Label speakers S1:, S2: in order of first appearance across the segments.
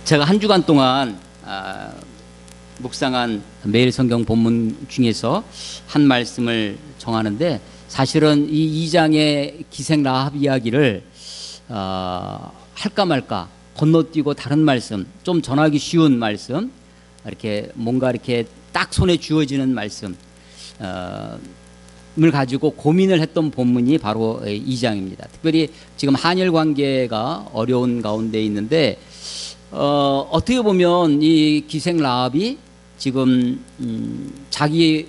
S1: 제가 한 주간 동안 묵상한 매일 성경 본문 중에서 한 말씀을 정하는데, 사실은 이 2장의 기생 라합 이야기를 할까 말까 건너뛰고 다른 말씀, 좀 전하기 쉬운 말씀, 이렇게 뭔가 이렇게 딱 손에 쥐어지는 말씀 을 가지고 고민을 했던 본문이 바로 2장입니다. 특별히 지금 한일 관계가 어려운 가운데 있는데, 어떻게 보면 이 기생 라합이 지금 자기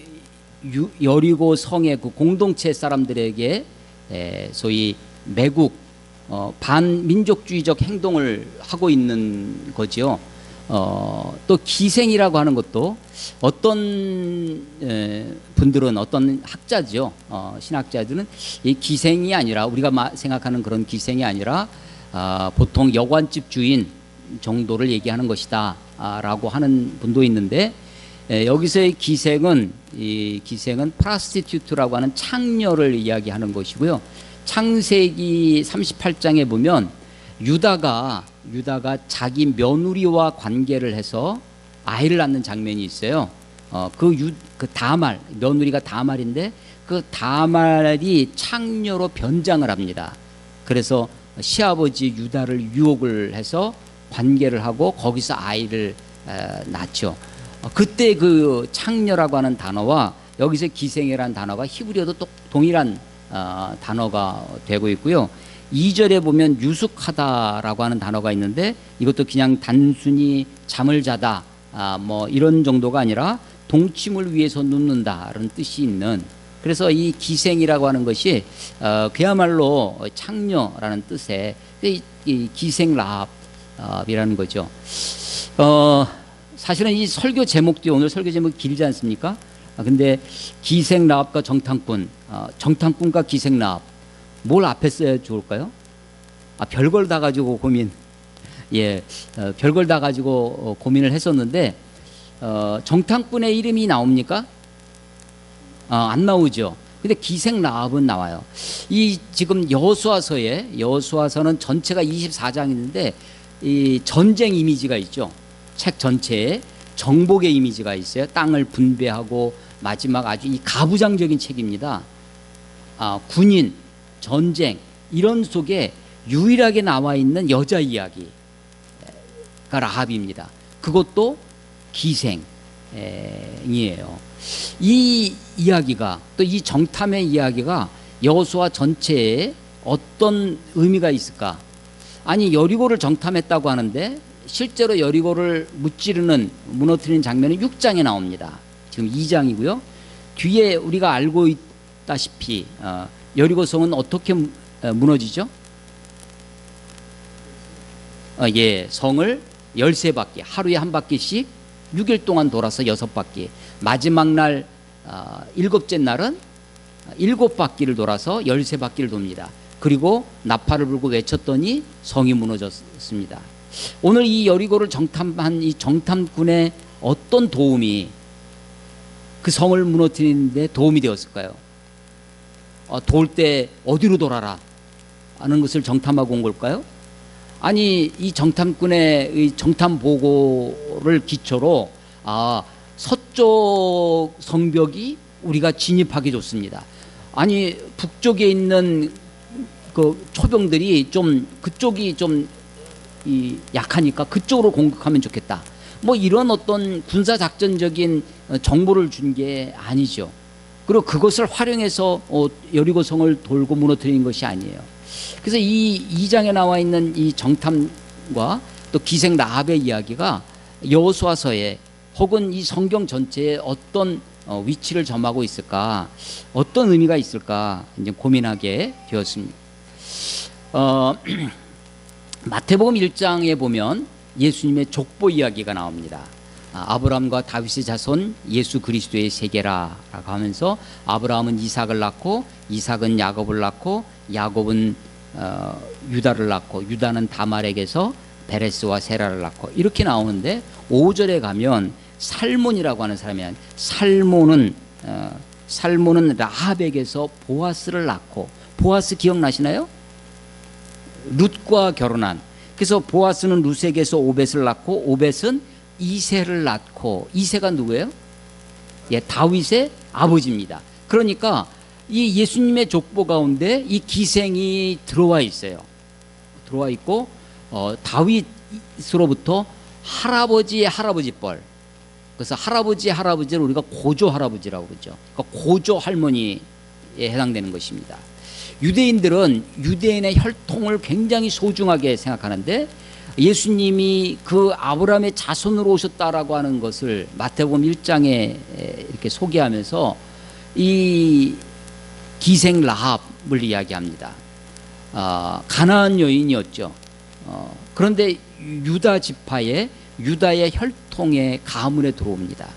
S1: 여리고 성의 그 공동체 사람들에게 소위 매국 반민족주의적 행동을 하고 있는 거지요. 또 기생이라고 하는 것도 어떤 분들은, 어떤 학자죠, 신학자들은 이 기생이 아니라, 우리가 생각하는 그런 기생이 아니라 보통 여관집 주인 정도를 얘기하는 것이다 라고 하는 분도 있는데, 여기서의 기생은 프라스티튜트라고 하는 창녀를 이야기하는 것이고요. 창세기 38장에 보면 유다가 자기 며느리와 관계를 해서 아이를 낳는 장면이 있어요. 그 다말, 며느리가 다말인데 그 다말이 창녀로 변장을 합니다. 그래서 시아버지 유다를 유혹을 해서 관계를 하고 거기서 아이를 낳죠. 그때 그 창녀라고 하는 단어와 여기서 기생이라는 단어가 히브리어도 또 동일한 단어가 되고 있고요. 2절에 보면 유숙하다라고 하는 단어가 있는데, 이것도 그냥 단순히 잠을 자다 뭐 이런 정도가 아니라 동침을 위해서 눕는다라는 뜻이 있는, 그래서 이 기생이라고 하는 것이 그야말로 창녀라는 뜻의 이 기생 라합이라는 거죠. 사실은 이 설교 제목도, 오늘 설교 제목 길지 않습니까? 근데 기생 라합과 정탐꾼, 정탐꾼과 기생 라합, 뭘 앞에 써야 좋을까요? 별걸 다 가지고 고민, 별걸 다 가지고 고민을 했었는데, 정탐꾼의 이름이 나옵니까? 안 나오죠. 근데 기생 라합은 나와요. 이 지금 여호수아서는 전체가 24장인데 이 전쟁 이미지가 있죠. 책 전체에 정복의 이미지가 있어요. 땅을 분배하고, 마지막 아주 이 가부장적인 책입니다. 군인, 전쟁, 이런 속에 유일하게 나와 있는 여자 이야기가 라합입니다. 그것도 기생이에요. 이 이야기가, 또 이 정탐의 이야기가 여호수아 전체에 어떤 의미가 있을까? 아니, 여리고를 정탐했다고 하는데 실제로 여리고를 무너뜨리는 장면이 6장에 나옵니다. 지금 2장이고요. 뒤에 우리가 알고 있다시피 여리고성은 어떻게 무너지죠? 성을 13바퀴, 하루에 한 바퀴씩 6일 동안 돌아서 6바퀴, 마지막 날 7째 날은 7바퀴를 돌아서 13바퀴를 돕니다. 그리고 나팔을 불고 외쳤더니 성이 무너졌습니다. 오늘 이 여리고를 정탐한 이 정탐꾼의 어떤 도움이 그 성을 무너뜨리는 데 도움이 되었을까요? 돌 때 어디로 돌아라 하는 것을 정탐하고 온 걸까요? 아니, 이 정탐꾼의 이 정탐 보고를 기초로 서쪽 성벽이 우리가 진입하기 좋습니다. 아니, 북쪽에 있는 그 초병들이 그쪽이 약하니까 그쪽으로 공격하면 좋겠다. 뭐 이런 어떤 군사작전적인 정보를 준 게 아니죠. 그리고 그것을 활용해서 여리고성을 돌고 무너뜨리는 것이 아니에요. 그래서 이 2장에 나와 있는 이 정탐과 또 기생 라합의 이야기가 여호수아서에 혹은 이 성경 전체에 어떤 위치를 점하고 있을까, 어떤 의미가 있을까 이제 고민하게 되었습니다. 마태복음 1장에 보면 예수님의 족보 이야기가 나옵니다. 아브라함과 다윗의 자손 예수 그리스도의 세계라라고 하면서, 아브라함은 이삭을 낳고, 이삭은 야곱을 낳고, 야곱은 유다를 낳고, 유다는 다말에게서 베레스와 세라를 낳고, 이렇게 나오는데 5절에 가면 살몬이라고 하는 사람이, 살몬은 라합에게서 보아스를 낳고, 보아스 기억나시나요? 룻과 결혼한, 그래서 보아스는 루색에서 오벳을 낳고 오벳은 이새를 낳고, 이새가 누구예요? 예, 다윗의 아버지입니다. 그러니까 이 예수님의 족보 가운데 이 기생이 들어와 있어요. 들어와 있고 다윗으로부터 할아버지의 할아버지 뻘. 그래서 할아버지의 할아버지를 우리가 고조 할아버지라고 그러죠. 그러니까 고조 할머니에 해당되는 것입니다. 유대인들은 유대인의 혈통을 굉장히 소중하게 생각하는데, 예수님이 그 아브라함의 자손으로 오셨다라고 하는 것을 마태복음 1장에 이렇게 소개하면서 이 기생 라합을 이야기합니다. 가나안 여인이었죠. 그런데 유다 지파의 유다의 혈통의 가문에 들어옵니다.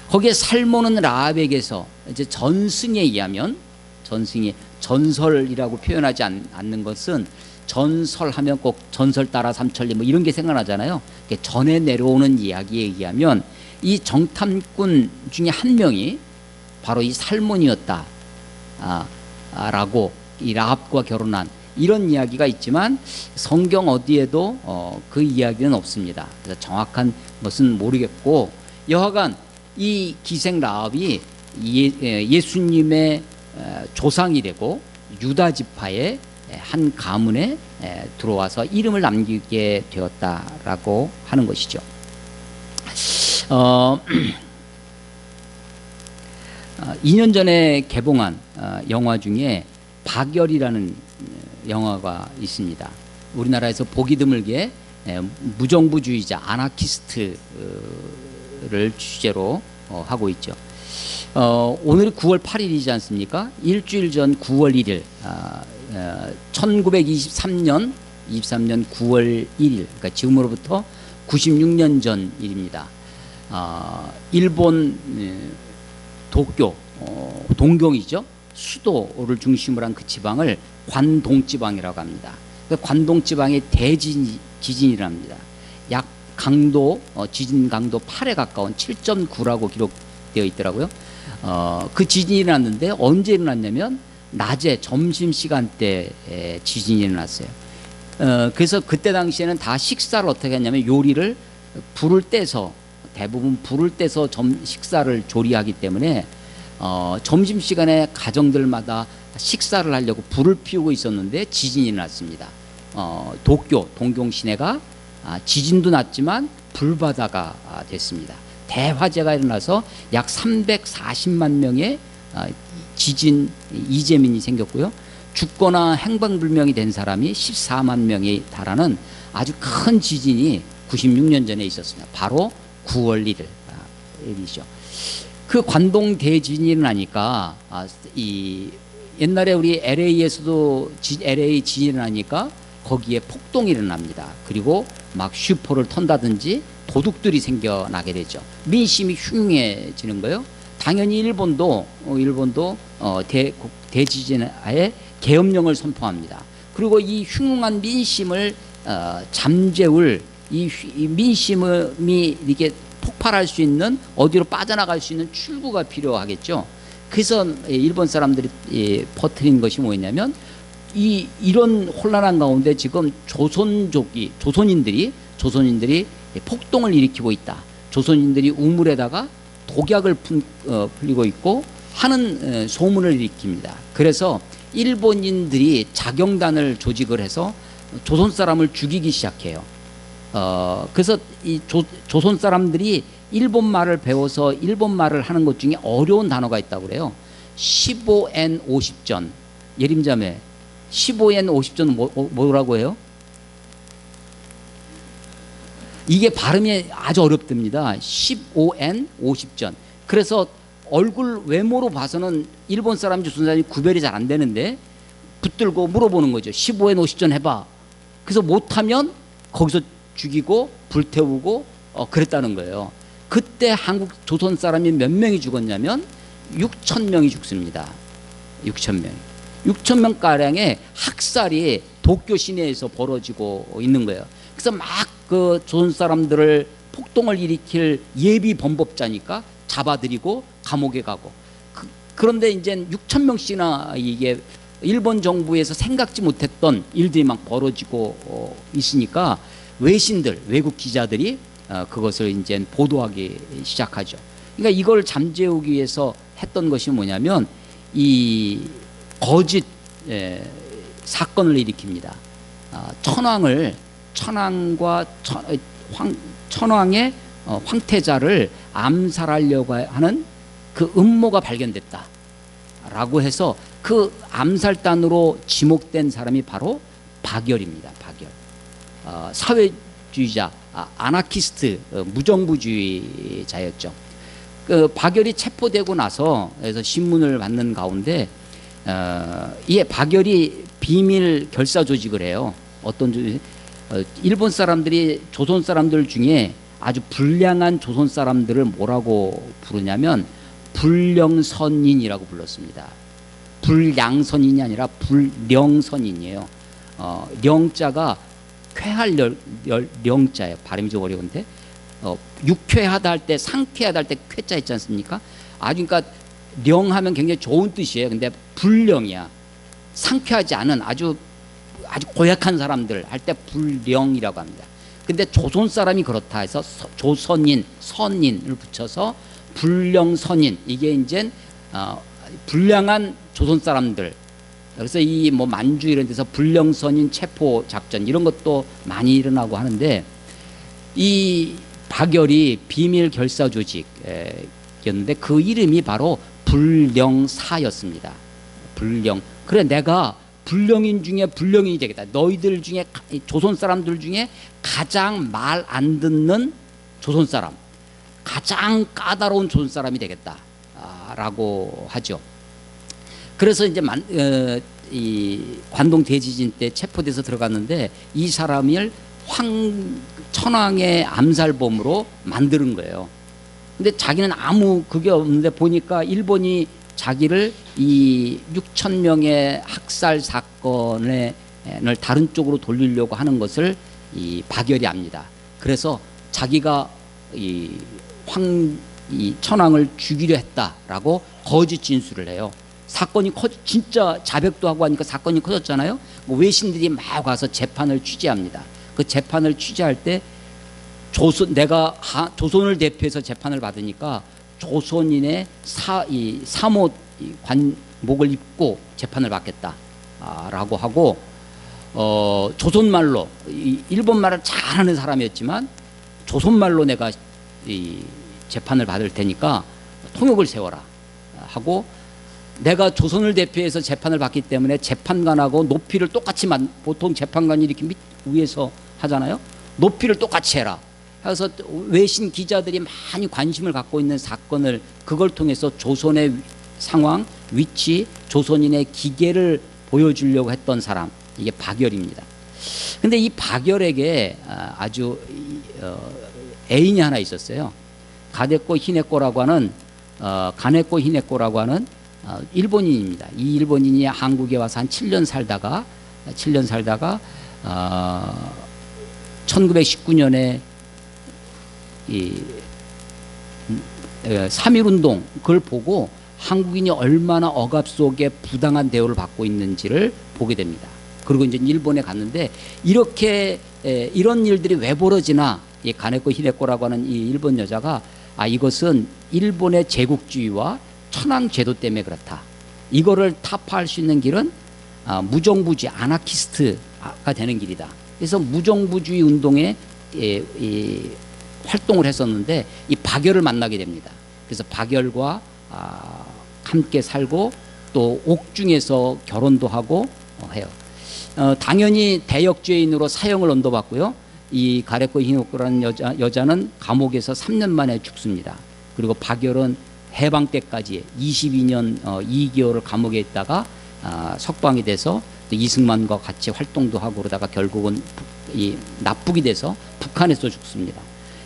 S1: 거기에 살모는 라합에게서 이제 전승에 의하면, 전승이 전설이라고 표현하지 않는 것은, 전설하면 꼭 전설 따라 삼천리 뭐 이런 게 생각나잖아요. 전해 내려오는 이야기에 의하면 이 정탐꾼 중에 한 명이 바로 이 살몬이었다 라고, 이 라합과 결혼한 이런 이야기가 있지만 성경 어디에도 그 이야기는 없습니다. 그래서 정확한 것은 모르겠고, 여하간 이 기생 라합이 예수님의 조상이 되고 유다 지파의 한 가문에 들어와서 이름을 남기게 되었다라고 하는 것이죠. 2년 전에 개봉한 영화 중에 박열이라는 영화가 있습니다. 우리나라에서 보기 드물게 무정부주의자 아나키스트를 주제로 하고 있죠. 오늘이 9월 8일이지 않습니까? 일주일 전 9월 1일 1923년 9월 1일, 그러니까 지금으로부터 96년 전 일입니다. 일본 도쿄, 동경이죠. 수도를 중심으로 한 그 지방을 관동지방이라고 합니다. 그 관동지방의 대지진이랍니다. 약 강도, 지진 강도 8에 가까운 7.9라고 기록되어 있더라고요. 그 지진이 일어났는데 언제 일어났냐면 낮에 점심시간대에 지진이 일어났어요. 그래서 그때 당시에는 다 식사를 어떻게 했냐면 요리를 불을 떼서, 대부분 불을 떼서 식사를 조리하기 때문에 점심시간에 가정들마다 식사를 하려고 불을 피우고 있었는데 지진이 일어났습니다. 도쿄, 동경 시내가 지진도 났지만 불바다가 됐습니다. 대화재가 일어나서 약 340만 명의 지진 이재민이 생겼고요. 죽거나 행방불명이 된 사람이 14만 명에 달하는 아주 큰 지진이 96년 전에 있었습니다. 바로 9월 1일 일이죠. 그 관동 대지진이 일어나니까 이 옛날에 우리 LA에서도 LA 지진이 일어나니까 거기에 폭동이 일어납니다. 그리고 막 슈퍼를 턴다든지 도둑들이 생겨나게 되죠. 민심이 흉흉해지는 거예요. 당연히 일본도 대지진하에 계엄령을 선포합니다. 그리고 이 흉흉한 민심을 잠재울 이 민심이 이렇게 폭발할 수 있는, 어디로 빠져나갈 수 있는 출구가 필요하겠죠. 그래서 일본 사람들이 퍼뜨린 것이 뭐였냐면, 이런 혼란한 가운데 지금 조선인들이 폭동을 일으키고 있다. 조선인들이 우물에다가 독약을 풀리고 있고 하는 소문을 일으킵니다. 그래서 일본인들이 자경단을 조직을 해서 조선 사람을 죽이기 시작해요. 그래서 이 조선 사람들이 일본 말을 배워서 일본 말을 하는 것 중에 어려운 단어가 있다고 그래요. 15N 50전. 예림자매, 15N 50전은 뭐라고 해요? 이게 발음이 아주 어렵답니다. 15N 50전. 그래서 얼굴 외모로 봐서는 일본 사람, 조선 사람이 구별이 잘 안 되는데 붙들고 물어보는 거죠. 15N 50전 해봐. 그래서 못하면 거기서 죽이고 불태우고 그랬다는 거예요. 그때 한국 조선 사람이 몇 명이 죽었냐면 6천 명이 죽습니다. 6천 명. 6천 명 가량의 학살이 도쿄 시내에서 벌어지고 있는 거예요. 그래서 막 그 조선 사람들을 폭동을 일으킬 예비 범법자니까 잡아들이고 감옥에 가고. 그런데 이제 6천 명씩이나 이게 일본 정부에서 생각지 못했던 일들이 막 벌어지고 있으니까 외신들, 외국 기자들이 그것을 이제 보도하기 시작하죠. 그러니까 이걸 잠재우기 위해서 했던 것이 뭐냐면 이 거짓 사건을 일으킵니다. 천황의 황태자를 암살하려고 하는 그 음모가 발견됐다라고 해서 그 암살단으로 지목된 사람이 바로 박열입니다. 박열. 사회주의자, 아나키스트, 무정부주의자였죠. 그 박열이 체포되고 나서 그래서 신문을 받는 가운데 이게 박열이 비밀 결사 조직을 해요. 어떤 조직? 일본 사람들이 조선 사람들 중에 아주 불량한 조선 사람들을 뭐라고 부르냐면 불령선인이라고 불렀습니다. 불량선인이 아니라 불령선인이에요. 령자가 쾌할 령자예요. 발음이 좀 어려운데 유쾌하다 할 때, 상쾌하다 할 때 쾌자 있지 않습니까? 아주 그러니까 령하면 굉장히 좋은 뜻이에요. 근데 불령이야. 상쾌하지 않은 아주 고약한 사람들 할 때 불령이라고 합니다. 근데 조선 사람이 그렇다 해서 조선인, 선인을 붙여서 불령선인, 이게 이제 불량한 조선 사람들. 그래서 이 뭐 만주 이런 데서 불령선인 체포 작전 이런 것도 많이 일어나고 하는데, 이 박열이 비밀 결사 조직이었는데 그 이름이 바로 불령사였습니다. 불령. 그래, 내가 불령인 중에 불령인이 되겠다. 너희들 중에, 조선 사람들 중에 가장 말 안 듣는 조선 사람, 가장 까다로운 조선 사람이 되겠다 라고 하죠. 그래서 이제 이 관동 대지진 때 체포돼서 들어갔는데 이 사람을 천황의 암살범으로 만드는 거예요. 근데 자기는 아무 그게 없는데 보니까 일본이 자기를 이 6천 명의 학살 사건을 다른 쪽으로 돌리려고 하는 것을 이 박열이 압니다. 그래서 자기가 이 천황을 죽이려 했다라고 거짓 진술을 해요. 사건이 진짜 자백도 하고 하니까 사건이 커졌잖아요. 외신들이 막 와서 재판을 취재합니다. 그 재판을 취재할 때 내가 조선을 대표해서 재판을 받으니까 조선인의 사모 관목을 입고 재판을 받겠다라고 하고, 조선말로, 일본말을 잘하는 사람이었지만 조선말로 내가 이 재판을 받을 테니까 통역을 세워라 하고, 내가 조선을 대표해서 재판을 받기 때문에 재판관하고 높이를 똑같이 보통 재판관이 이렇게 위에서 하잖아요. 높이를 똑같이 해라. 그래서 외신 기자들이 많이 관심을 갖고 있는 사건을 그걸 통해서 조선의 상황, 위치, 조선인의 기계를 보여주려고 했던 사람, 이게 박열입니다. 근데 이 박열에게 아주 애인이 하나 있었어요. 가네코 히네코라고 하는 일본인입니다. 이 일본인이 한국에 와서 한 7년 살다가 1919년에 이 3.1운동 그걸 보고 한국인이 얼마나 억압 속에 부당한 대우를 받고 있는지를 보게 됩니다. 그리고 이제 일본에 갔는데 이런 일들이 왜 벌어지나, 이 가네코 히데코라고 하는 이 일본 여자가 이것은 일본의 제국주의와 천황 제도 때문에 그렇다. 이거를 타파할 수 있는 길은 무정부주의, 아나키스트가 되는 길이다. 그래서 무정부주의 운동에 활동을 했었는데 이 박열을 만나게 됩니다. 그래서 박열과 함께 살고 또 옥중에서 결혼도 하고 해요. 당연히 대역죄인으로 사형을 언도받고요. 이 가네코 히데코라는 여자는 감옥에서 3년 만에 죽습니다. 그리고 박열은 해방 때까지 22년 2개월을 감옥에 있다가 석방이 돼서 또 이승만과 같이 활동도 하고 그러다가 결국은 납북이 돼서 북한에서 죽습니다.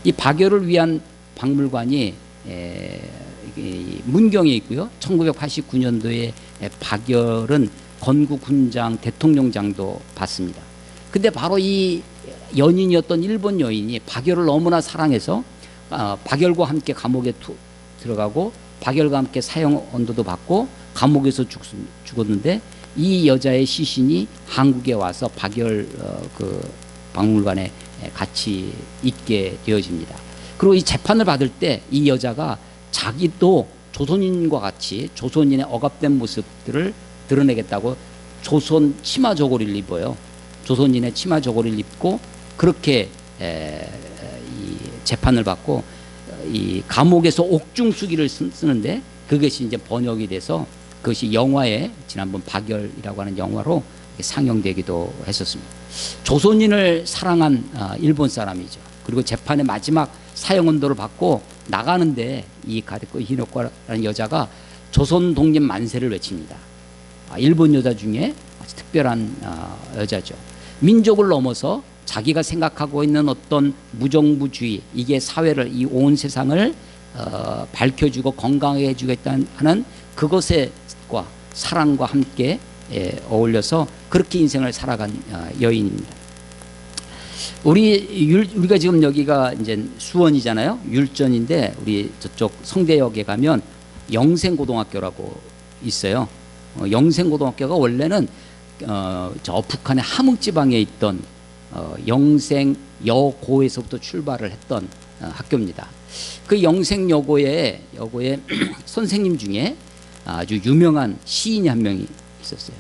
S1: 이 박열을 위한 박물관이 문경에 있고요. 1989년도에 박열은 건국훈장, 대통령장도 받습니다. 근데 바로 이 연인이었던 일본 여인이 박열을 너무나 사랑해서 박열과 함께 감옥에 들어가고 박열과 함께 사형 언도도 받고 감옥에서 죽었는데, 이 여자의 시신이 한국에 와서 박열 그 박물관에 같이 있게 되어집니다. 그리고 이 재판을 받을 때 이 여자가 자기도 조선인과 같이 조선인의 억압된 모습들을 드러내겠다고 조선 치마 저고리를 입어요. 조선인의 치마 저고리를 입고 그렇게 이 재판을 받고 이 감옥에서 옥중수기를 쓰는데 그것이 이제 번역이 돼서 그것이 영화에 지난번 박열이라고 하는 영화로 상영되기도 했었습니다. 조선인을 사랑한 일본 사람이죠. 그리고 재판의 마지막 사형 언도를 받고 나가는데 이 가데코 히노코라는 여자가 조선 독립 만세를 외칩니다. 일본 여자 중에 아주 특별한 여자죠. 민족을 넘어서 자기가 생각하고 있는 어떤 무정부주의, 이게 사회를, 이 온 세상을 밝혀주고 건강하게 해주겠다는 하는 그것과 사랑과 함께 어울려서 그렇게 인생을 살아간 여인입니다. 우리가 지금 여기가 이제 수원이잖아요. 율전인데 우리 저쪽 성대역에 가면 영생고등학교라고 있어요. 영생고등학교가 원래는 저 북한의 함흥지방에 있던 영생여고에서부터 출발을 했던 학교입니다. 그 영생여고에 선생님 중에 아주 유명한 시인이 한 명이 있었어요.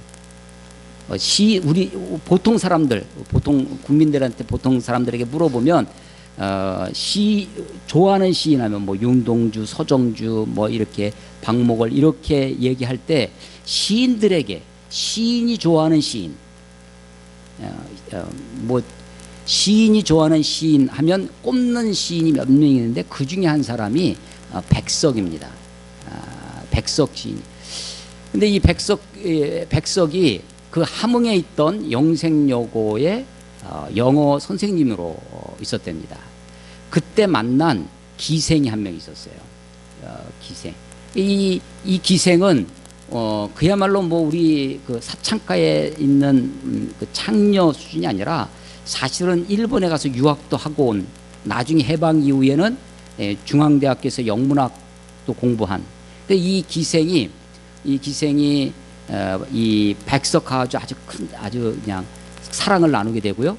S1: 우리 보통 사람들, 보통 국민들한테, 보통 사람들에게 물어보면 좋아하는 시인 하면 뭐 윤동주, 서정주, 뭐 이렇게 박목월 이렇게 얘기할 때 시인들에게 시인이 좋아하는 시인, 뭐 시인이 좋아하는 시인 하면 꼽는 시인이 몇 명 있는데 그 중에 한 사람이 백석입니다. 백석 시인. 근데 이 백석이 그 함흥에 있던 영생여고의 영어 선생님으로 있었답니다. 그때 만난 기생이 한 명 있었어요. 기생. 이 기생은 그야말로 뭐 우리 그 사창가에 있는 그 창녀 수준이 아니라 사실은 일본에 가서 유학도 하고 온, 나중에 해방 이후에는 중앙대학교에서 영문학도 공부한. 근데 이 기생이 이 백석하고 아주 그냥 사랑을 나누게 되고요.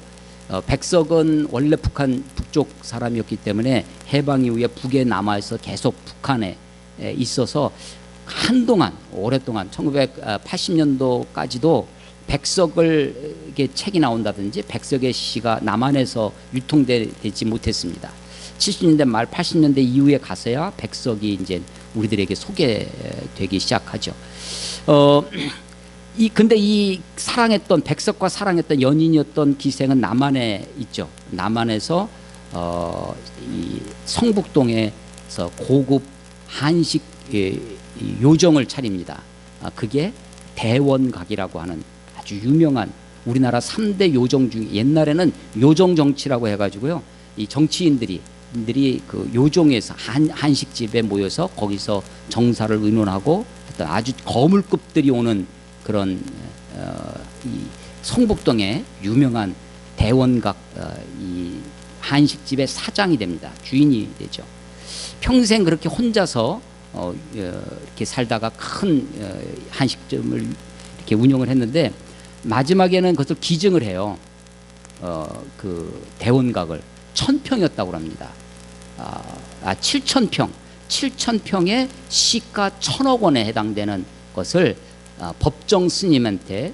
S1: 백석은 원래 북한 북쪽 사람이었기 때문에 해방 이후에 북에 남아서 계속 북한에 있어서 한동안 오랫동안 1980년도까지도 백석을 이게 책이 나온다든지 백석의 시가 남한에서 유통되지 못했습니다. 70년대 말 80년대 이후에 가서야 백석이 이제 우리들에게 소개되기 시작하죠. 근데 이 백석과 사랑했던 연인이었던 기생은 남한에 있죠. 남한에서 이 성북동에서 고급 한식 요정을 차립니다. 그게 대원각이라고 하는 아주 유명한 우리나라 3대 요정 중, 옛날에는 요정 정치라고 해가지고요. 이 정치인들이 그 요정에서 한식집에 모여서 거기서 정사를 의논하고 했던 아주 거물급들이 오는 그런 이 성북동의 유명한 대원각 이 한식집의 사장이 됩니다. 주인이 되죠. 평생 그렇게 혼자서 이렇게 살다가 큰 한식점을 이렇게 운영을 했는데 마지막에는 그것을 기증을 해요. 그 대원각을 1000평이었다고 합니다. 7000평, 7000평의 시가 1000억 원에 해당되는 것을 법정 스님한테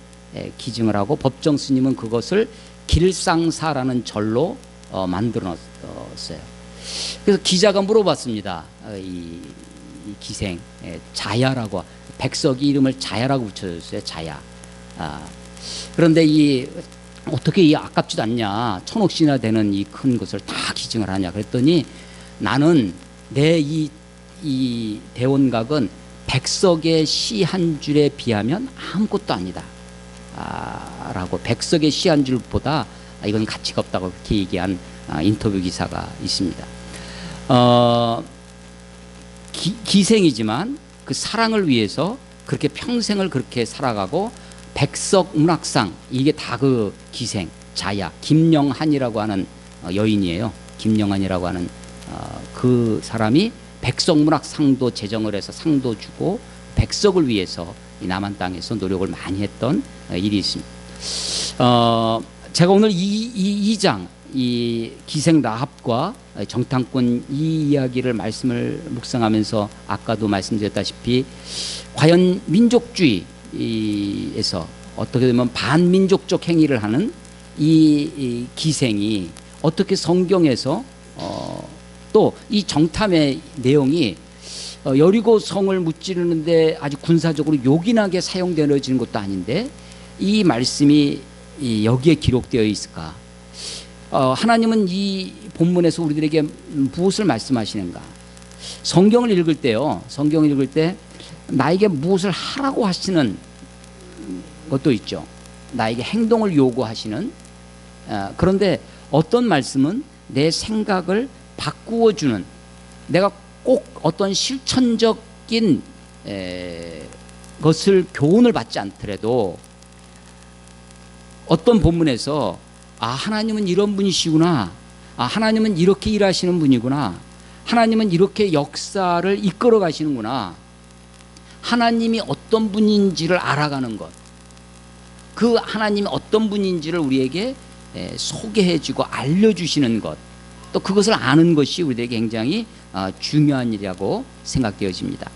S1: 기증을 하고 법정 스님은 그것을 길상사라는 절로 만들어 놨어요. 그래서 기자가 물어봤습니다. 이 기생 자야라고, 백석이 이름을 자야라고 붙여줬어요. 자야. 그런데 어떻게 이 아깝지도 않냐, 1000억씩이나 되는 이 큰 것을 다 기증을 하냐 그랬더니 나는 내 이 대원각은 백석의 시 한 줄에 비하면 아무것도 아니다 라고, 백석의 시 한 줄보다 이건 가치가 없다고 그렇게 얘기한 인터뷰 기사가 있습니다. 기생이지만 그 사랑을 위해서 그렇게 평생을 그렇게 살아가고, 백석 문학상, 이게 다 그 기생 자야 김영한이라고 하는 여인이에요. 김영한이라고 하는 그 사람이 백석 문학상도 제정을 해서 상도 주고 백석을 위해서 이 남한 땅에서 노력을 많이 했던 일이 있습니다. 제가 오늘 이 장, 이 기생 라합과 정탐꾼 이 이야기를 말씀을 묵상하면서 아까도 말씀드렸다시피 과연 민족주의에서 어떻게 되면 반민족적 행위를 하는 이 기생이 어떻게 성경에서 또 이 정탐의 내용이 여리고 성을 무찌르는데 아주 군사적으로 요긴하게 사용되어지는 것도 아닌데 이 말씀이 여기에 기록되어 있을까? 하나님은 이 본문에서 우리들에게 무엇을 말씀하시는가? 성경을 읽을 때요, 성경을 읽을 때 나에게 무엇을 하라고 하시는 것도 있죠. 나에게 행동을 요구하시는. 그런데 어떤 말씀은 내 생각을 바꾸어주는, 내가 꼭 어떤 실천적인 것을 교훈을 받지 않더라도 어떤 본문에서 하나님은 이런 분이시구나, 하나님은 이렇게 일하시는 분이구나, 하나님은 이렇게 역사를 이끌어 가시는구나, 하나님이 어떤 분인지를 알아가는 것, 그 하나님이 어떤 분인지를 우리에게 소개해주고 알려주시는 것, 또 그것을 아는 것이 우리에게 굉장히 중요한 일이라고 생각되어집니다.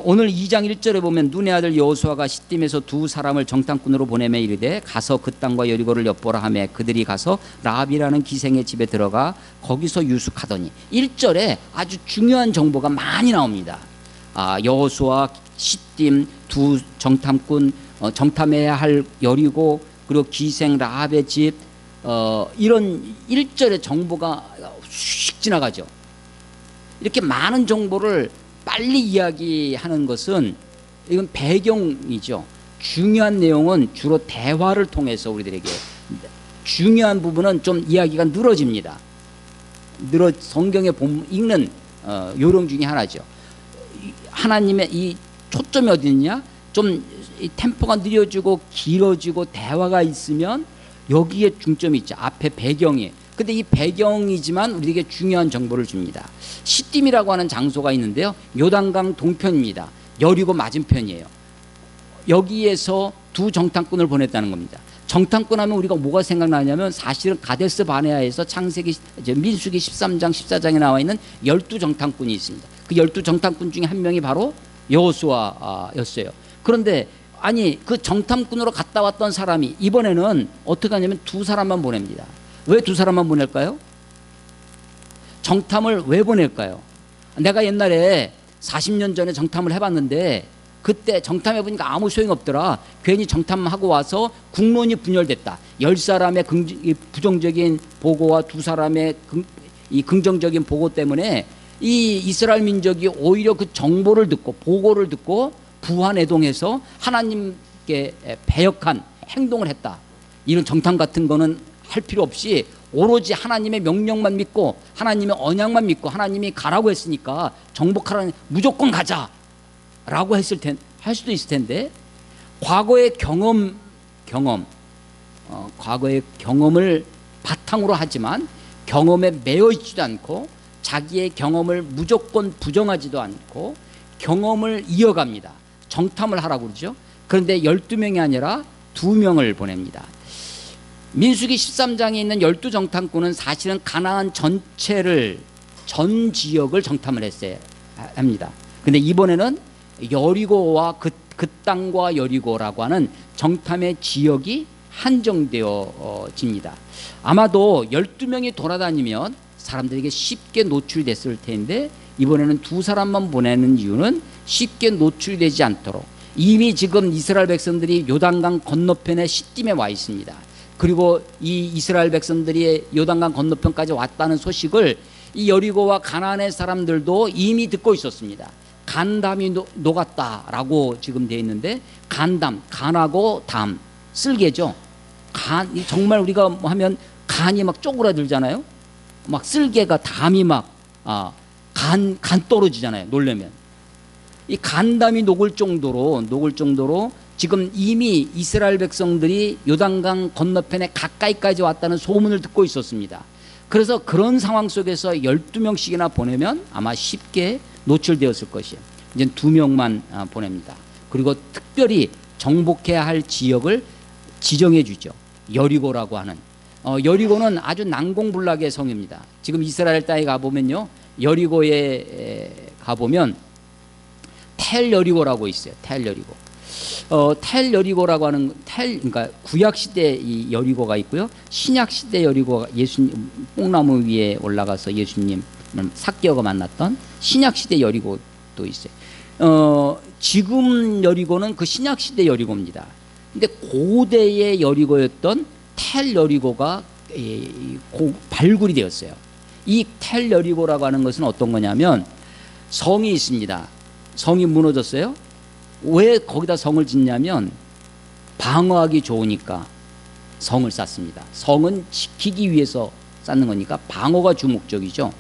S1: 오늘 2장 1절에 보면 눈의 아들 여호수아가 시딤에서 두 사람을 정탐꾼으로 보내매 이르되 가서 그 땅과 여리고를 엿보라 하매 그들이 가서 라합이라는 기생의 집에 들어가 거기서 유숙하더니 1절에 아주 중요한 정보가 많이 나옵니다. 여호수아, 시딤, 두 정탐꾼, 정탐해야 할 여리고, 그리고 기생 라합의 집, 이런 1절의 정보가 휙 지나가죠. 이렇게 많은 정보를 빨리 이야기하는 것은 이건 배경이죠. 중요한 내용은 주로 대화를 통해서 우리들에게, 중요한 부분은 좀 이야기가 늘어집니다. 성경에 읽는 요령 중에 하나죠. 하나님의 이 초점이 어디 있냐? 좀 이 템포가 느려지고 길어지고 대화가 있으면 여기에 중점이 있죠. 앞에 배경이. 근데 이 배경이지만 우리에게 중요한 정보를 줍니다. 시딤이라고 하는 장소가 있는데요, 요단강 동편입니다. 여리고 맞은편이에요. 여기에서 두 정탐꾼을 보냈다는 겁니다. 정탐꾼 하면 우리가 뭐가 생각나냐면 사실은 가데스 바네아에서 민수기 13장 14장에 나와 있는 12정탐꾼이 있습니다. 그 12정탐꾼 중에 한 명이 바로 여호수아였어요. 그런데 아니, 그 정탐꾼으로 갔다 왔던 사람이 이번에는 어떻게 하냐면 두 사람만 보냅니다. 왜 두 사람만 보낼까요? 정탐을 왜 보낼까요? 내가 옛날에 40년 전에 정탐을 해봤는데 그때 정탐해보니까 아무 소용없더라. 괜히 정탐하고 와서 국론이 분열됐다. 10사람의 부정적인 보고와 두 사람의 이 긍정적인 보고 때문에 이 이스라엘 민족이 오히려 그 정보를 듣고 보고를 듣고 부안해동해서 하나님께 배역한 행동을 했다. 이런 정탐 같은 거는 할 필요 없이 오로지 하나님의 명령만 믿고 하나님의 언약만 믿고 하나님이 가라고 했으니까 정복하라는, 무조건 가자 라고 할 수도 있을 텐데, 과거의 과거의 경험을 바탕으로 하지만 경험에 매여 있지도 않고 자기의 경험을 무조건 부정하지도 않고 경험을 이어갑니다. 정탐을 하라고 그러죠. 그런데 12명이 아니라 2명을 보냅니다. 민수기 13장에 있는 12정탐꾼은 사실은 가나안 전체를, 전 지역을 정탐을 했어야 합니다. 그런데 이번에는 여리고와 그 땅과 여리고라고 하는 정탐의 지역이 한정되어집니다. 아마도 12명이 돌아다니면 사람들에게 쉽게 노출됐을 텐데 이번에는 두 사람만 보내는 이유는 쉽게 노출되지 않도록, 이미 지금 이스라엘 백성들이 요단강 건너편에 시딤에 와 있습니다. 그리고 이 이스라엘 백성들이 요단강 건너편까지 왔다는 소식을 이 여리고와 가나안의 사람들도 이미 듣고 있었습니다. 간담이 녹았다라고 지금 되어 있는데, 간하고 담, 쓸개죠. 정말 우리가 뭐 하면 간이 막 쪼그라들잖아요. 막 쓸개가, 담이 막 간 떨어지잖아요. 놀래면 이 간담이 녹을 정도로 지금 이미 이스라엘 백성들이 요단강 건너편에 가까이까지 왔다는 소문을 듣고 있었습니다. 그래서 그런 상황 속에서 12명씩이나 보내면 아마 쉽게 노출되었을 것이에요. 이제 2명만 보냅니다. 그리고 특별히 정복해야 할 지역을 지정해 주죠. 여리고라고 하는. 여리고는 아주 난공불락의 성입니다. 지금 이스라엘 땅에 가보면요, 여리고에 가보면 텔 여리고라고 있어요. 텔 여리고. 텔 여리고라고 하는 그러니까 구약 시대 이 여리고가 있고요, 신약 시대 여리고가 예수님 뽕나무 위에 올라가서 예수님 삭개오가 만났던 신약 시대 여리고도 있어요. 지금 여리고는 그 신약 시대 여리고입니다. 근데 고대의 여리고였던 텔 여리고가 발굴이 되었어요. 이 텔 여리고라고 하는 것은 어떤 거냐면 성이 있습니다. 성이 무너졌어요. 왜 거기다 성을 짓냐면 방어하기 좋으니까 성을 쌓습니다. 성은 지키기 위해서 쌓는 거니까 방어가 주 목적이죠.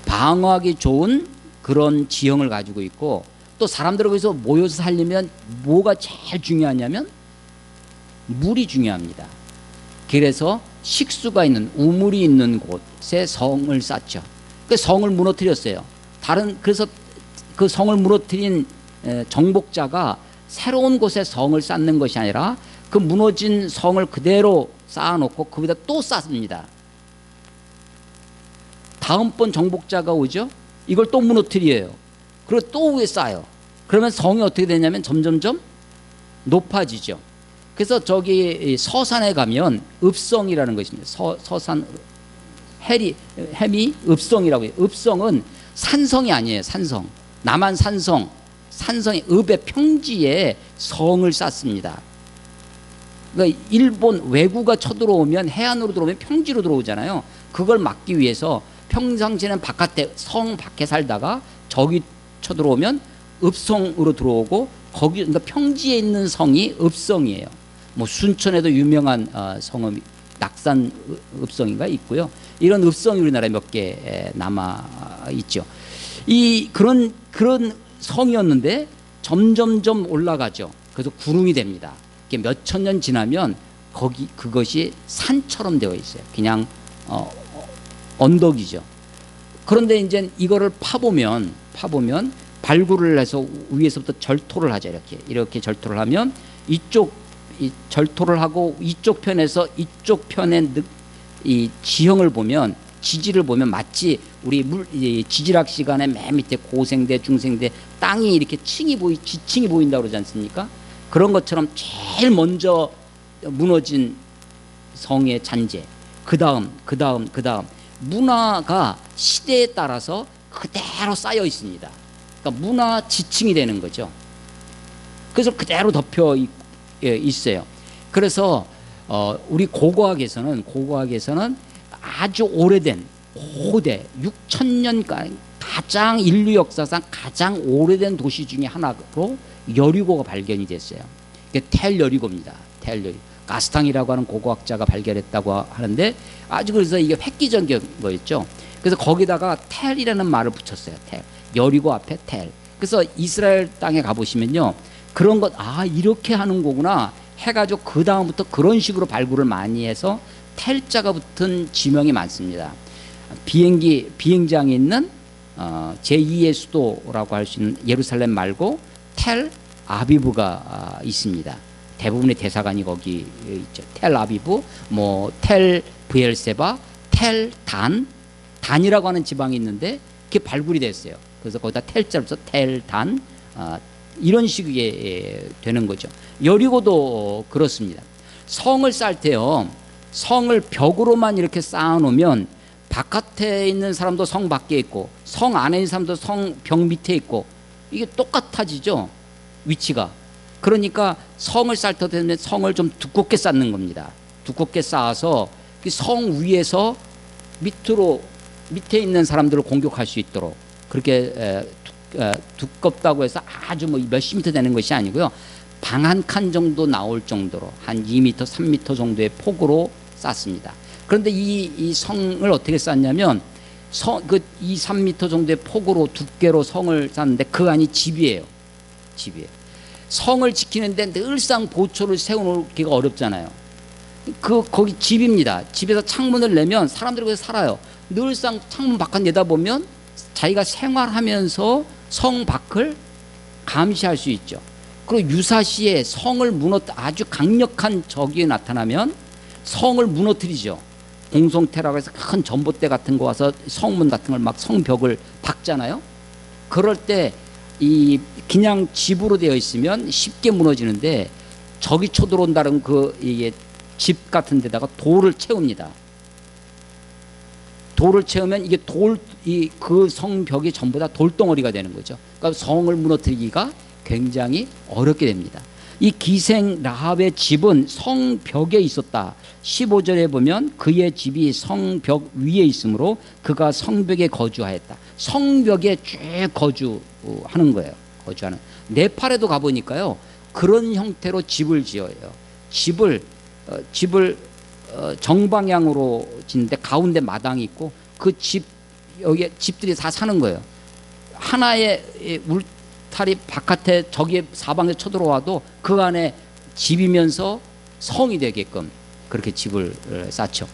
S1: 방어하기 좋은 그런 지형을 가지고 있고, 또 사람들이 거기서 모여서 살려면 뭐가 제일 중요하냐면 물이 중요합니다. 그래서 식수가 있는, 우물이 있는 곳에 성을 쌓죠. 그 성을 무너뜨렸어요. 그래서 그 성을 무너뜨린 정복자가 새로운 곳에 성을 쌓는 것이 아니라 그 무너진 성을 그대로 쌓아놓고 거기다 또 쌓습니다. 다음번 정복자가 오죠. 이걸 또 무너뜨려요. 그리고 또 위에 쌓아요. 그러면 성이 어떻게 되냐면 점점점 높아지죠. 그래서 저기 서산에 가면 읍성이라는 것입니다. 서산 햄이 읍성이라고 해요. 읍성은 산성이 아니에요. 산성. 남한 산성의 읍의 평지에 성을 쌓습니다. 그러니까 일본 왜구가 쳐들어오면 해안으로 들어오면 평지로 들어오잖아요. 그걸 막기 위해서 평상시에는 성 밖에 살다가 적이 쳐들어오면 읍성으로 들어오고, 거기 그러니까 평지에 있는 성이 읍성이에요. 뭐 순천에도 유명한 성읍 낙산 읍성인가 있고요. 이런 읍성이 우리나라에 몇 개 남아 있죠. 그런 성이었는데 점점점 올라가죠. 그래서 구릉이 됩니다. 몇천 년 지나면 그것이 산처럼 되어 있어요. 그냥 언덕이죠. 그런데 이제 이거를 파보면 발굴을 해서 위에서부터 절토를 하죠. 이렇게 절토를 하면 절토를 하고 이쪽 편에서 이쪽 편의 이 지형을 보면, 지지를 보면 마치 우리 지질학 시간에 맨 밑에 고생대, 중생대 땅이 이렇게 지층이 보인다고 그러지 않습니까? 그런 것처럼 제일 먼저 무너진 성의 잔재, 그 다음 문화가 시대에 따라서 그대로 쌓여 있습니다. 그러니까 문화 지층이 되는 거죠. 그래서 그대로 덮여 있어요. 그래서 우리 고고학에서는 아주 오래된 고대 6,000년간 가장 인류 역사상 가장 오래된 도시 중에 하나로 여리고가 발견이 됐어요. 이게 텔 여리고입니다. 텔 여리고. 가스탕이라고 하는 고고학자가 발견했다고 하는데, 아주 그래서 이게 획기적인 거였죠. 그래서 거기다가 텔이라는 말을 붙였어요. 텔. 여리고 앞에 텔. 그래서 이스라엘 땅에 가보시면요, 그런 것, 이렇게 하는 거구나 해가지고 그 다음부터 그런 식으로 발굴을 많이 해서 텔자가 붙은 지명이 많습니다. 비행장에 있는 제2의 수도라고 할 수 있는 예루살렘 말고 텔 아비브가 있습니다. 대부분의 대사관이 거기 있죠. 텔 아비브, 텔 브엘세바, 텔 단이라고 하는 지방이 있는데 그게 발굴이 됐어요. 그래서 거기다 텔자로 써서 텔 단, 이런 식의 되는 거죠. 여리고도 그렇습니다. 성을 쌓을 때요, 성을 벽으로만 이렇게 쌓아놓으면 바깥에 있는 사람도 성 밖에 있고 성 안에 있는 사람도 성 벽 밑에 있고 이게 똑같아지죠, 위치가. 그러니까 성을 쌓을 때 되면 성을 좀 두껍게 쌓는 겁니다. 두껍게 쌓아서 성 위에서 밑에 있는 사람들을 공격할 수 있도록 그렇게 두껍다고 해서 아주 몇십 미터 되는 것이 아니고요, 방 한 칸 정도 나올 정도로 한 2m, 3m 정도의 폭으로 쌓습니다. 그런데 이 성을 어떻게 쌓냐면 2, 3m 정도의 폭으로 두께로 성을 쌓는데 그 안이 집이에요. 성을 지키는데 늘상 보초를 세워놓기가 어렵잖아요. 거기 집입니다. 집에서 창문을 내면 사람들이 거기서 살아요. 늘상 창문 바깥 내다보면 자기가 생활하면서 성 밖을 감시할 수 있죠. 그리고 유사시에 성을 아주 강력한 적이 나타나면 성을 무너뜨리죠. 공성태라고 해서 큰 전봇대 같은 거 와서 성문 같은 걸 막 성벽을 박잖아요. 그럴 때 이 그냥 집으로 되어 있으면 쉽게 무너지는데 적이 쳐들어온다는 이게 집 같은 데다가 돌을 채웁니다. 돌을 채우면 이게 그 성벽이 전부 다 돌덩어리가 되는 거죠. 그러니까 성을 무너뜨리기가 굉장히 어렵게 됩니다. 이 기생 라합의 집은 성벽에 있었다. 15절에 보면 그의 집이 성벽 위에 있으므로 그가 성벽에 거주하였다. 성벽에 쭉 거주하는 거예요. 거주하는. 네팔에도 가보니까요, 그런 형태로 집을 지어요. 집을 정방향으로 짓는데 가운데 마당이 있고 그 여기에 집들이 다 사는 거예요. 하나의 울타리 바깥에 저기 사방에 쳐들어와도 그 안에 집이면서 성이 되게끔 그렇게 집을 쌓죠.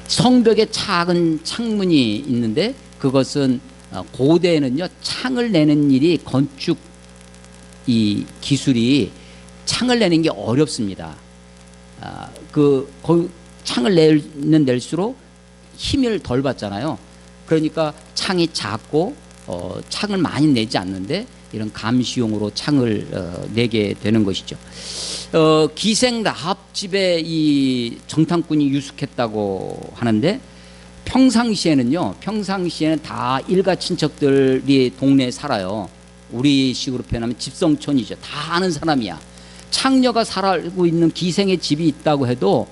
S1: 성벽에 작은 창문이 있는데 그것은 고대에는요, 창을 내는 일이 건축 이 기술이 창을 내는 게 어렵습니다. 창을 낼수록 힘을 덜 받잖아요. 그러니까 창이 작고 창을 많이 내지 않는데 이런 감시용으로 창을 내게 되는 것이죠. 기생 라합 집에 이 정탐꾼이 유숙했다고 하는데 평상시에는 다 일가 친척들이 동네에 살아요. 우리 식으로 표현하면 집성촌이죠. 다 아는 사람이야. 창녀가 살고 있는 기생의 집이 있다고 해도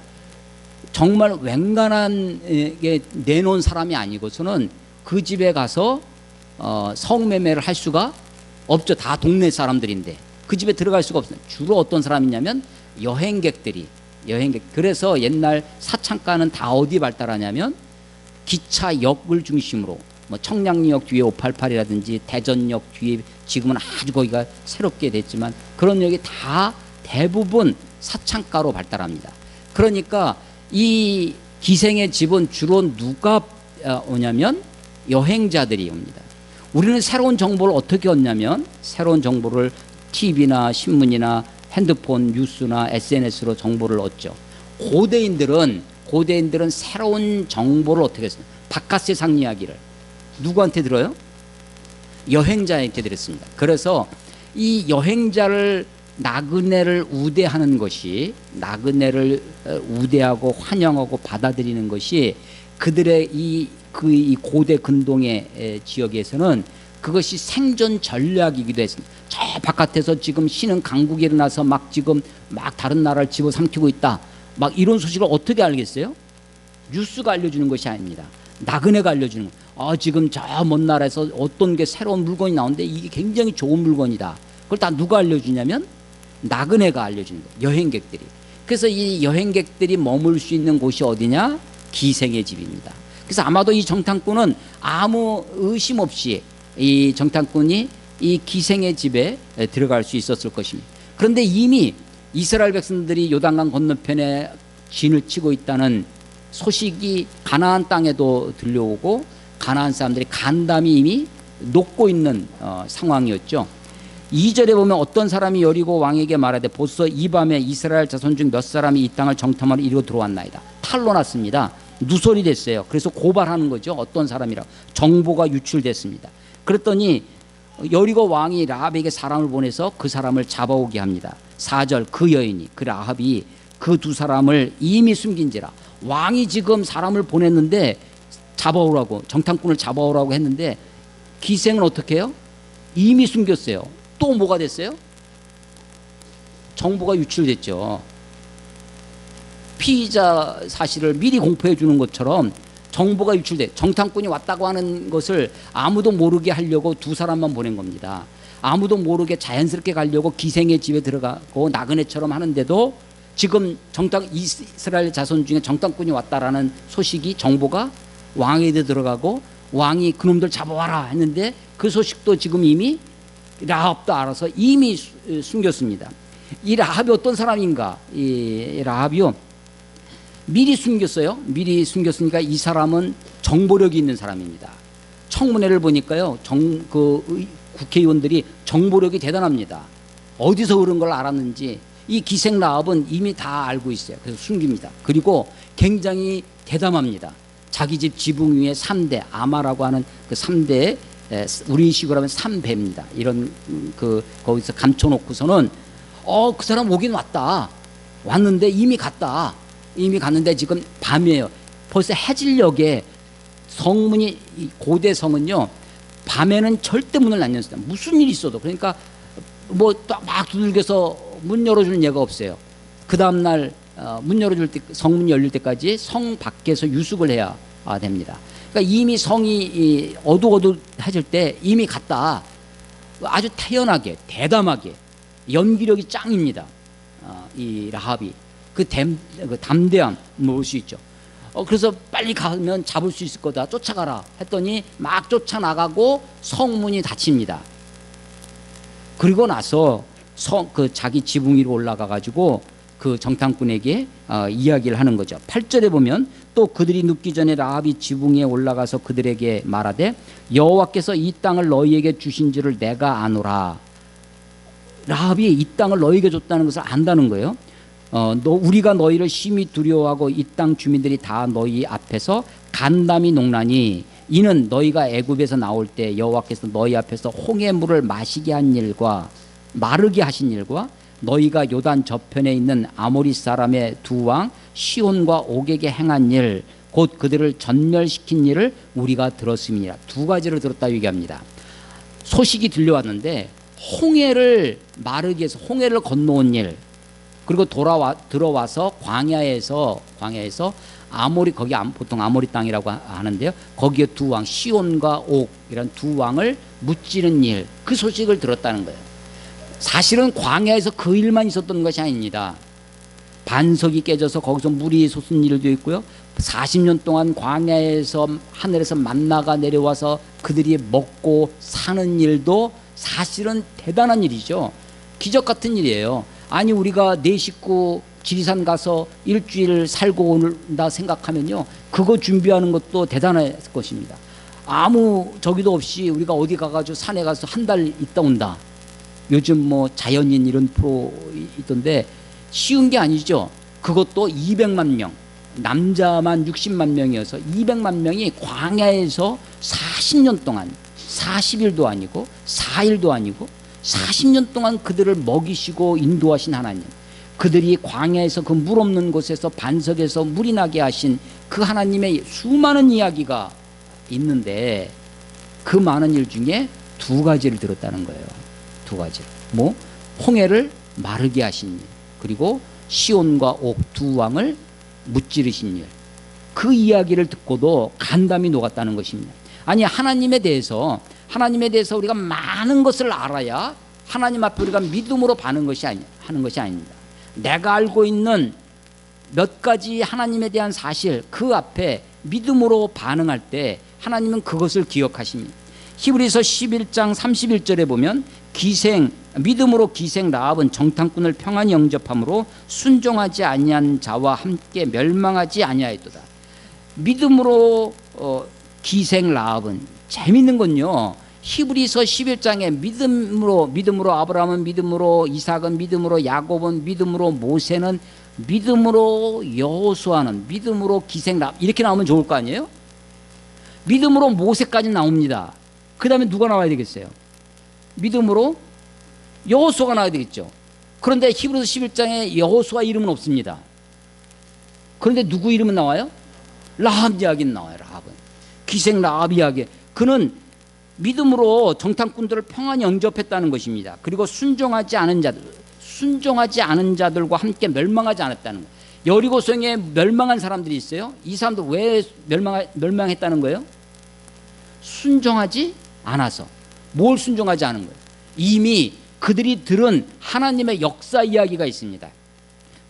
S1: 정말 웬간하게 내놓은 사람이 아니고서는 그 집에 가서 성매매를 할 수가 없죠. 다 동네 사람들인데 그 집에 들어갈 수가 없어요. 주로 어떤 사람이냐면 여행객. 그래서 옛날 사창가는 다 어디 발달하냐면 기차역을 중심으로 뭐 청량리역 뒤에 588이라든지 대전역 뒤에 지금은 아주 거기가 새롭게 됐지만 그런 역이 다 대부분 사창가로 발달합니다. 그러니까 이 기생의 집은 주로 누가 오냐면 여행자들이 옵니다. 우리는 새로운 정보를 어떻게 얻냐면 새로운 정보를 TV나 신문이나 핸드폰, 뉴스나 SNS로 정보를 얻죠. 고대인들은 새로운 정보를 어떻게 했어요? 바깥 세상 이야기를 누구한테 들어요? 여행자한테 들었습니다. 그래서 이 여행자를 나그네를 우대하는 것이 나그네를 우대하고 환영하고 받아들이는 것이 그들의 이 고대 근동의 지역에서는 그것이 생존 전략이기도 했습니다. 저 바깥에서 지금 신은 강국이 일어나서 막 다른 나라를 집어삼키고 있다. 막 이런 소식을 어떻게 알겠어요? 뉴스가 알려주는 것이 아닙니다. 나그네가 알려주는 거예요. 지금 저 먼 나라에서 어떤 게 새로운 물건이 나오는데 이게 굉장히 좋은 물건이다. 그걸 다 누가 알려주냐면 나그네가 알려주는 거예요. 여행객들이. 그래서 이 여행객들이 머물 수 있는 곳이 어디냐? 기생의 집입니다. 그래서 아마도 이 정탐꾼은 아무 의심 없이 이 정탐꾼이 이 기생의 집에 들어갈 수 있었을 것입니다. 그런데 이미 이스라엘 백성들이 요단강 건너편에 진을 치고 있다는 소식이 가나안 땅에도 들려오고 가나안 사람들이 간담이 이미 녹고 있는 상황이었죠. 2절에 보면 어떤 사람이 여리고 왕에게 말하되 보소 이 밤에 이스라엘 자손 중 몇 사람이 이 땅을 정탐하러 이리로 들어왔나이다. 탈로 났습니다. 누설이 됐어요. 그래서 고발하는 거죠. 어떤 사람이라고. 정보가 유출됐습니다. 그랬더니 여리고 왕이 라합에게 사람을 보내서 그 사람을 잡아오게 합니다. 4절 그 여인이 그 라합이 그 두 사람을 이미 숨긴지라. 왕이 지금 사람을 보냈는데 잡아오라고 정탐꾼을 잡아오라고 했는데 기생은 어떻게 해요? 이미 숨겼어요. 또 뭐가 됐어요? 정보가 유출됐죠. 피의자 사실을 미리 공포해 주는 것처럼 정보가 유출돼 정탐꾼이 왔다고 하는 것을 아무도 모르게 하려고 두 사람만 보낸 겁니다. 아무도 모르게 자연스럽게 가려고 기생의 집에 들어가고 나그네처럼 하는데도 지금 이스라엘 자손 중에 정탐꾼이 왔다라는 소식이 정보가 왕에게 들어가고 왕이 그놈들 잡아와라 했는데 그 소식도 지금 이미 라합도 알아서 이미 숨겼습니다. 이 라합이 어떤 사람인가? 이 라합이요 미리 숨겼어요. 미리 숨겼으니까 이 사람은 정보력이 있는 사람입니다. 청문회를 보니까요, 국회의원들이 정보력이 대단합니다. 어디서 그런 걸 알았는지 이 기생 라합은 이미 다 알고 있어요. 그래서 숨깁니다. 그리고 굉장히 대담합니다. 자기 집 지붕 위에 3대 아마라고 하는 그 3대, 우리식으로 하면 3배입니다. 이런 거기서 감춰놓고서는 그 사람 오긴 왔는데 이미 갔는데 지금 밤이에요. 벌써 해질녘에 성문이, 고대 성은요 밤에는 절대 문을 안 열었어요. 무슨 일이 있어도. 그러니까 뭐 막 두들겨서 문 열어주는 예가 없어요. 그 다음날 문 열어줄 때, 성문이 열릴 때까지 성 밖에서 유숙을 해야 됩니다. 그러니까 이미 성이 어둑어둑해질 때 이미 갔다. 아주 태연하게 대담하게 연기력이 짱입니다. 이 라합이 그 담대함 볼 수 있죠. 그래서 빨리 가면 잡을 수 있을 거다. 쫓아가라 했더니 막 쫓아나가고 성문이 닫힙니다. 그리고 나서 자기 지붕 위로 올라가 가지고 그 정탐꾼에게 이야기를 하는 거죠. 8절에 보면 또 그들이 눕기 전에 라합이 지붕에 올라가서 그들에게 말하되 여호와께서 이 땅을 너희에게 주신 줄을 내가 아노라. 라합이 이 땅을 너희에게 줬다는 것을 안다는 거예요. 우리가 너희를 심히 두려워하고 이 땅 주민들이 다 너희 앞에서 간담이 농나니 이는 너희가 애굽에서 나올 때 여호와께서 너희 앞에서 홍해 물을 마시게 한 일과 마르게 하신 일과 너희가 요단 저편에 있는 아모리 사람의 두 왕 시온과 옥에게 행한 일 곧 그들을 전멸시킨 일을 우리가 들었음이니라. 두 가지를 들었다 얘기합니다. 소식이 들려왔는데 홍해를 마르게 해서 홍해를 건너온 일, 그리고 들어와서 광야에서 아모리, 거기 보통 아모리 땅이라고 하는데요. 거기에 두 왕 시온과 옥 이런 두 왕을 무찌른 일, 그 소식을 들었다는 거예요. 사실은 광야에서 그 일만 있었던 것이 아닙니다. 반석이 깨져서 거기서 물이 솟은 일도 있고요. 40년 동안 광야에서 하늘에서 만나가 내려와서 그들이 먹고 사는 일도 사실은 대단한 일이죠. 기적 같은 일이에요. 아니 우리가 네 식구 지리산 가서 일주일 살고 온다 생각하면요, 그거 준비하는 것도 대단할 것입니다. 아무 저기도 없이 우리가 어디 가가지고 산에 가서 한 달 있다 온다. 요즘 뭐 자연인 이런 프로 있던데 쉬운 게 아니죠. 그것도 200만 명, 남자만 60만 명이어서 200만 명이 광야에서 40년 동안 40일도 아니고 4일도 아니고 40년 동안 그들을 먹이시고 인도하신 하나님, 그들이 광야에서 그 물 없는 곳에서 반석에서 물이 나게 하신 그 하나님의 수많은 이야기가 있는데 그 많은 일 중에 두 가지를 들었다는 거예요. 두 가지. 뭐 홍해를 마르게 하신 일, 그리고 시온과 옥 두 왕을 무찌르신 일. 그 이야기를 듣고도 간담이 녹았다는 것입니다. 아니 하나님에 대해서 우리가 많은 것을 알아야 하나님 앞에 우리가 믿음으로 하는 것이 아닙니다. 내가 알고 있는 몇 가지 하나님에 대한 사실, 그 앞에 믿음으로 반응할 때 하나님은 그것을 기억하십니다. 히브리서 11장 31절에 보면 믿음으로 기생 라합은 정탐꾼을 평안히 영접함으로 순종하지 아니한 자와 함께 멸망하지 아니하였도다. 믿음으로 기생 라합은, 재밌는 건요, 히브리서 11장에 믿음으로 아브라함은 믿음으로, 이삭은 믿음으로, 야곱은 믿음으로, 모세는 믿음으로, 여호수아는 믿음으로, 기생 라합, 이렇게 나오면 좋을 거 아니에요? 믿음으로 모세까지 나옵니다. 그 다음에 누가 나와야 되겠어요? 믿음으로 여호수아가 나와야 되겠죠. 그런데 히브리서 11장에 여호수아 이름은 없습니다. 그런데 누구 이름은 나와요? 라합 이야기는 나와요. 라합은 기생 라합 이야기. 그는 믿음으로 정탐꾼들을 평안히 영접했다는 것입니다. 그리고 순종하지 않은 자들과 함께 멸망하지 않았다는 거예요. 여리고성에 멸망한 사람들이 있어요. 이 사람들 왜 멸망했다는 거예요? 순종하지 않아서. 뭘 순종하지 않은 거예요? 이미 그들이 들은 하나님의 역사 이야기가 있습니다.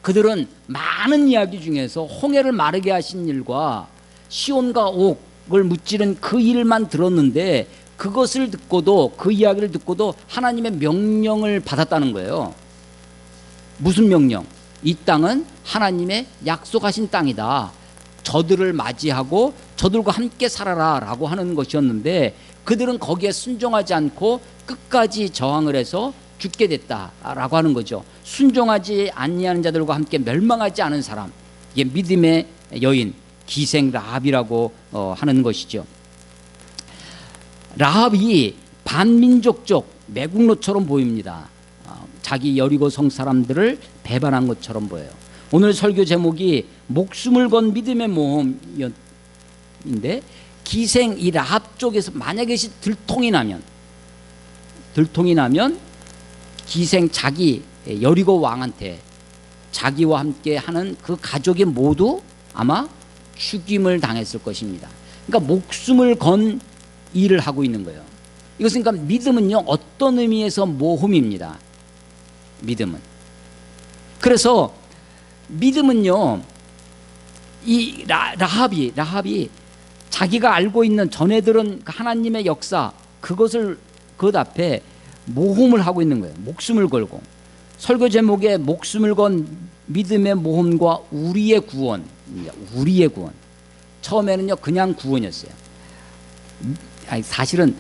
S1: 그들은 많은 이야기 중에서 홍해를 마르게 하신 일과 시온과 옥을 무찌른 그 일만 들었는데, 그것을 듣고도, 그 이야기를 듣고도 하나님의 명령을 받았다는 거예요. 무슨 명령? 이 땅은 하나님의 약속하신 땅이다. 저들을 맞이하고 저들과 함께 살아라 라고 하는 것이었는데 그들은 거기에 순종하지 않고 끝까지 저항을 해서 죽게 됐다라고 하는 거죠. 순종하지 아니하는 자들과 함께 멸망하지 않은 사람, 이게 믿음의 여인 기생 라합이라고 하는 것이죠. 라합이 반민족적 매국노처럼 보입니다. 자기 여리고 성 사람들을 배반한 것처럼 보여요. 오늘 설교 제목이 목숨을 건 믿음의 모험인데, 기생 이 라합 쪽에서 만약에 들통이 나면 기생 자기 여리고 왕한테 자기와 함께 하는 그 가족이 모두 아마 죽임을 당했을 것입니다. 그러니까 목숨을 건 일을 하고 있는 거예요. 이것은 그러니까 믿음은요, 어떤 의미에서 모험입니다. 믿음은. 그래서 믿음은요, 이 라합이 자기가 알고 있는 전에 들은 하나님의 역사, 그것 앞에 모험을 하고 있는 거예요. 목숨을 걸고. 설교 제목에 목숨을 건 믿음의 모험과 우리의 구원. 우리의 구원. 처음에는요, 그냥 구원이었어요. 아니, 사실은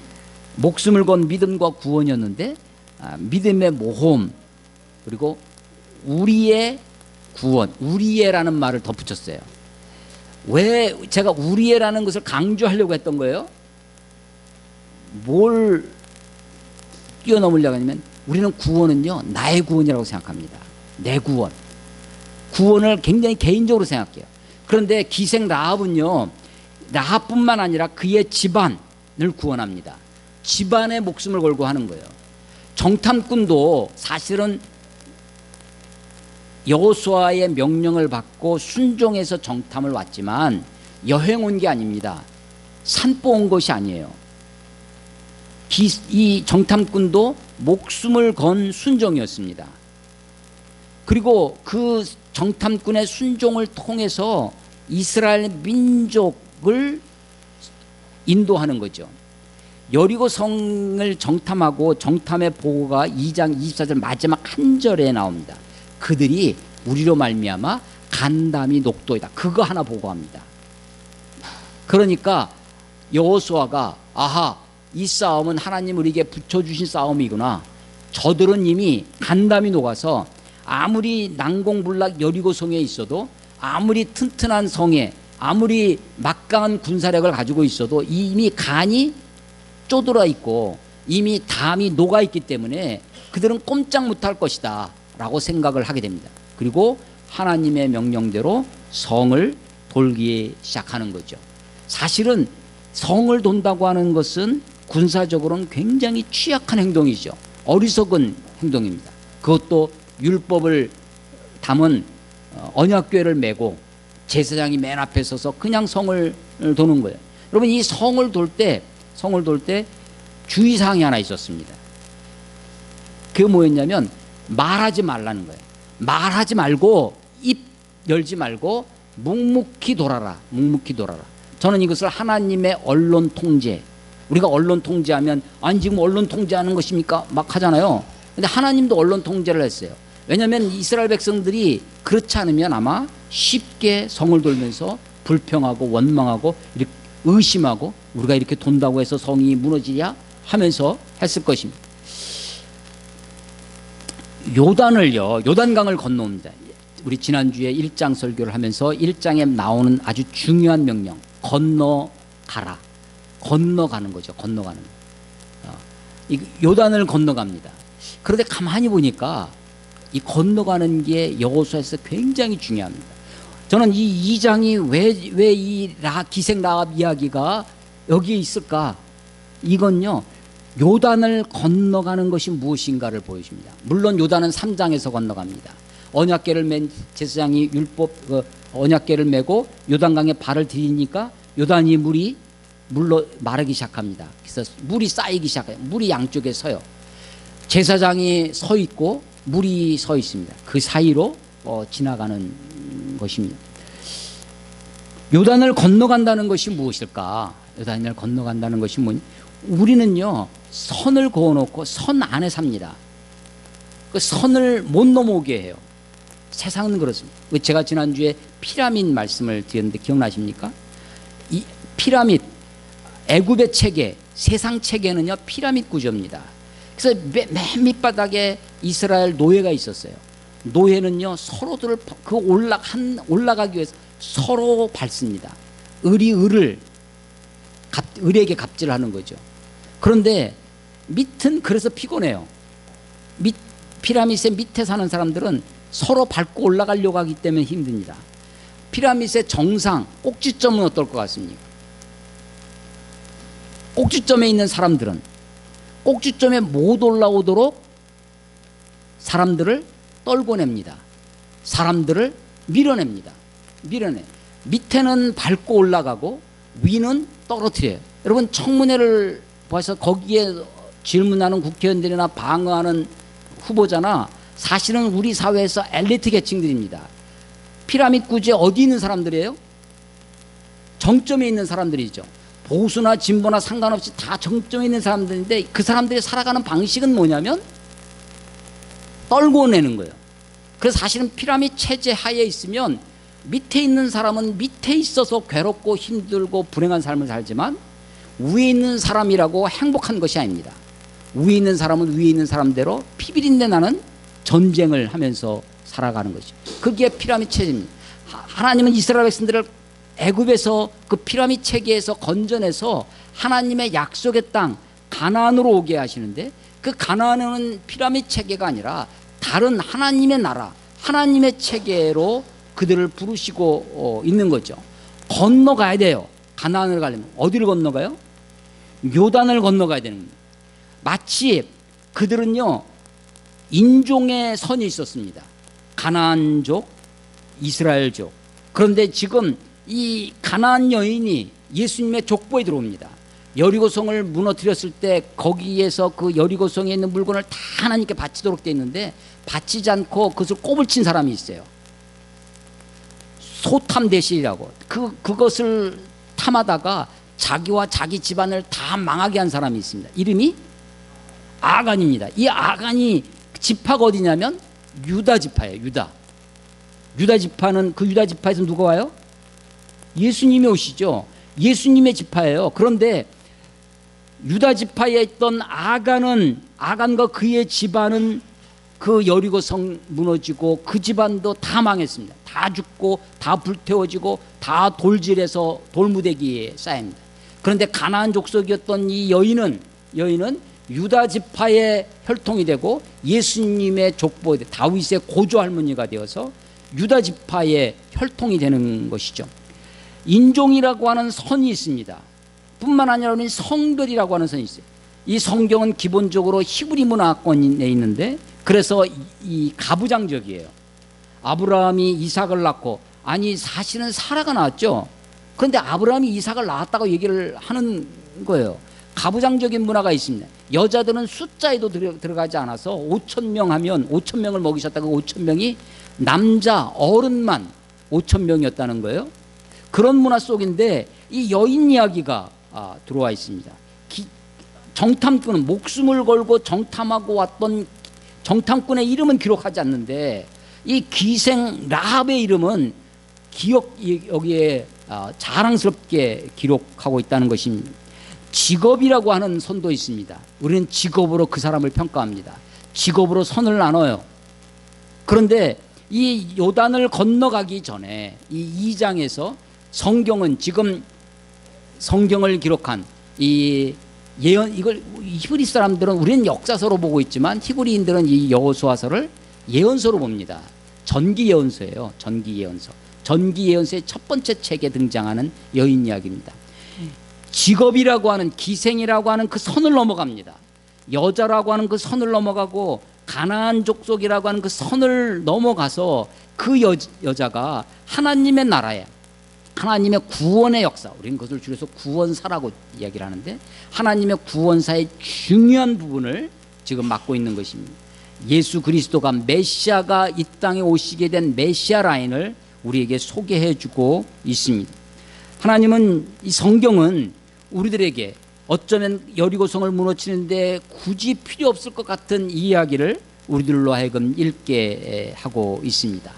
S1: 목숨을 건 믿음과 구원이었는데, 믿음의 모험, 그리고 우리의 구원, 우리의라는 말을 덧붙였어요. 왜 제가 우리의라는 것을 강조하려고 했던 거예요? 뭘 뛰어넘으려고 하냐면, 우리는 구원은요, 나의 구원이라고 생각합니다. 내 구원. 구원을 굉장히 개인적으로 생각해요. 그런데 기생 라합은요, 라합뿐만 아니라 그의 집안을 구원합니다. 집안의 목숨을 걸고 하는 거예요. 정탐꾼도 사실은 여호수아의 명령을 받고 순종해서 정탐을 왔지만 여행 온 게 아닙니다. 산보 온 것이 아니에요. 이 정탐꾼도 목숨을 건 순종이었습니다. 그리고 그 정탐꾼의 순종을 통해서 이스라엘 민족을 인도하는 거죠. 여리고 성을 정탐하고 정탐의 보고가 2장 24절 마지막 한 절에 나옵니다. 그들이 우리로 말미암아 간담이 녹도이다. 그거 하나 보고합니다. 그러니까 여호수아가 아하, 이 싸움은 하나님 우리에게 붙여주신 싸움이구나. 저들은 이미 간담이 녹아서 아무리 난공불락 여리고성에 있어도, 아무리 튼튼한 성에, 아무리 막강한 군사력을 가지고 있어도 이미 간이 쪼들어 있고 이미 담이 녹아 있기 때문에 그들은 꼼짝 못할 것이다 라고 생각을 하게 됩니다. 그리고 하나님의 명령대로 성을 돌기 시작하는 거죠. 사실은 성을 돈다고 하는 것은 군사적으로는 굉장히 취약한 행동이죠. 어리석은 행동입니다. 그것도 율법을 담은 언약궤를 메고 제사장이 맨 앞에 서서 그냥 성을 도는 거예요. 여러분, 이 성을 돌 때 주의사항이 하나 있었습니다. 그게 뭐였냐면 말하지 말라는 거예요. 말하지 말고 입 열지 말고 묵묵히 돌아라. 묵묵히 돌아라. 저는 이것을 하나님의 언론 통제, 우리가 언론 통제하면 아니 지금 언론 통제하는 것입니까? 막 하잖아요. 근데 하나님도 언론 통제를 했어요. 왜냐하면 이스라엘 백성들이 그렇지 않으면 아마 쉽게 성을 돌면서 불평하고 원망하고 이렇게 의심하고 우리가 이렇게 돈다고 해서 성이 무너지냐 하면서 했을 것입니다. 요단강을 건너옵니다. 우리 지난주에 1장 설교를 하면서 1장에 나오는 아주 중요한 명령, 건너가라. 건너가는 거죠. 건너가는 거. 요단을 건너갑니다. 그런데 가만히 보니까 이 건너가는 게 여호수아에서 굉장히 중요합니다. 저는 이 2장이 왜 이 기생 라합 이야기가 여기에 있을까? 이건요, 요단을 건너가는 것이 무엇인가를 보여줍니다. 물론 요단은 3장에서 건너갑니다. 언약궤를 맨 제사장이 언약궤를 메고 요단강에 발을 디디니까 요단이 물로 마르기 시작합니다. 그래서 물이 쌓이기 시작해요. 물이 양쪽에 서요. 제사장이 서 있고 물이 서 있습니다. 그 사이로 지나가는 것입니다. 요단을 건너간다는 것이 무엇일까? 요단을 건너간다는 것이 우리는요, 선을 그어놓고 선 안에 삽니다. 그 선을 못 넘어오게 해요. 세상은 그렇습니다. 제가 지난주에 피라민 말씀을 드렸는데 기억나십니까? 이 피라밋, 애굽의 체계, 세상 체계는요 피라밋 구조입니다. 그래서 맨 밑바닥에 이스라엘 노예가 있었어요. 노예는요 서로들을 그 올라가기 위해서 서로 밟습니다. 을이 을에게 갑질하는 거죠. 그런데 밑은 그래서 피곤해요. 피라밋의 밑에 사는 사람들은 서로 밟고 올라가려고 하기 때문에 힘듭니다. 피라밋의 정상 꼭지점은 어떨 것 같습니까? 꼭지점에 있는 사람들은 꼭지점에 못 올라오도록 사람들을 떨궈냅니다. 사람들을 밀어냅니다. 밑에는 밟고 올라가고 위는 떨어뜨려요. 여러분 청문회를 봐서 거기에 질문하는 국회의원들이나 방어하는 후보자나 사실은 우리 사회에서 엘리트 계층들입니다. 피라밋 구조에 어디 있는 사람들이에요? 정점에 있는 사람들이죠. 보수나 진보나 상관없이 다 정점에 있는 사람들인데 그 사람들이 살아가는 방식은 뭐냐면 떨궈내는 거예요. 그래서 사실은 피라밋 체제 하에 있으면 밑에 있는 사람은 밑에 있어서 괴롭고 힘들고 불행한 삶을 살지만 위에 있는 사람이라고 행복한 것이 아닙니다. 위에 있는 사람은 위에 있는 사람대로 피비린내 나는 전쟁을 하면서 살아가는 것이죠. 그게 피라밋 체제입니다. 하나님은 이스라엘 백성들을 애굽에서 그 피라밋 체계에서 건져내서 하나님의 약속의 땅 가나안으로 오게 하시는데 그 가나안은 피라밋 체계가 아니라 다른 하나님의 나라 하나님의 체계로 그들을 부르시고 있는 거죠. 건너가야 돼요. 가나안을 가려면 어디를 건너가요? 요단을 건너가야 되는 겁니다. 마치 그들은요 인종의 선이 있었습니다. 가나안족, 이스라엘족. 그런데 지금 이 가나안 여인이 예수님의 족보에 들어옵니다. 여리고성을 무너뜨렸을 때 거기에서 그 여리고성에 있는 물건을 다 하나님께 바치도록 되어 있는데 바치지 않고 그것을 꼬불친 사람이 있어요. 소탐대실이라고 그것을 탐하다가 자기와 자기 집안을 다 망하게 한 사람이 있습니다. 이름이 아간입니다. 이 아간이 지파가 어디냐면 유다 지파예요. 유다 지파는 그 유다 지파에서 누가 와요? 예수님이 오시죠. 예수님의 지파예요. 그런데 유다 지파에 있던 아간과 그의 집안은 그 여리고성 무너지고 그 집안도 다 망했습니다. 다 죽고 다 불태워지고 다 돌질해서 돌무대기에 쌓입니다. 그런데 가나안 족속이었던 이 여인은 유다 지파의 혈통이 되고 예수님의 족보 다윗의 고조 할머니가 되어서 유다 지파의 혈통이 되는 것이죠. 인종이라고 하는 선이 있습니다. 뿐만 아니라 성별이라고 하는 선이 있어요. 이 성경은 기본적으로 히브리 문화권에 있는데 그래서 이 가부장적이에요. 아브라함이 이삭을 낳고 아니 사실은 사라가 낳았죠. 그런데 아브라함이 이삭을 낳았다고 얘기를 하는 거예요. 가부장적인 문화가 있습니다. 여자들은 숫자에도 들어가지 않아서 5,000명 하면 5,000명을 먹이셨다고 5,000명이 남자 어른만 5,000명이었다는 거예요. 그런 문화 속인데 이 여인 이야기가 들어와 있습니다. 정탐꾼은 목숨을 걸고 정탐하고 왔던 정탐꾼의 이름은 기록하지 않는데 이 기생 라합의 이름은 여기에 자랑스럽게 기록하고 있다는 것입니다. 직업이라고 하는 선도 있습니다. 우리는 직업으로 그 사람을 평가합니다. 직업으로 선을 나눠요. 그런데 이 요단을 건너가기 전에 이 2장에서 성경은 지금 성경을 기록한 이 예언 이걸 히브리 사람들은 우리는 역사서로 보고 있지만 히브리인들은 이 여호수아서를 예언서로 봅니다. 전기 예언서예요. 전기 예언서. 전기 예언서의 첫 번째 책에 등장하는 여인 이야기입니다. 직업이라고 하는 기생이라고 하는 그 선을 넘어갑니다. 여자라고 하는 그 선을 넘어가고 가나안 족속이라고 하는 그 선을 넘어가서 그 여자가 하나님의 나라에 하나님의 구원의 역사, 우리는 그것을 줄여서 구원사라고 이야기를 하는데 하나님의 구원사의 중요한 부분을 지금 맡고 있는 것입니다. 예수 그리스도가 메시아가 이 땅에 오시게 된 메시아 라인을 우리에게 소개해주고 있습니다. 하나님은 이 성경은 우리들에게 어쩌면 여리고성을 무너뜨리는데 굳이 필요 없을 것 같은 이야기를 우리들로 하여금 읽게 하고 있습니다.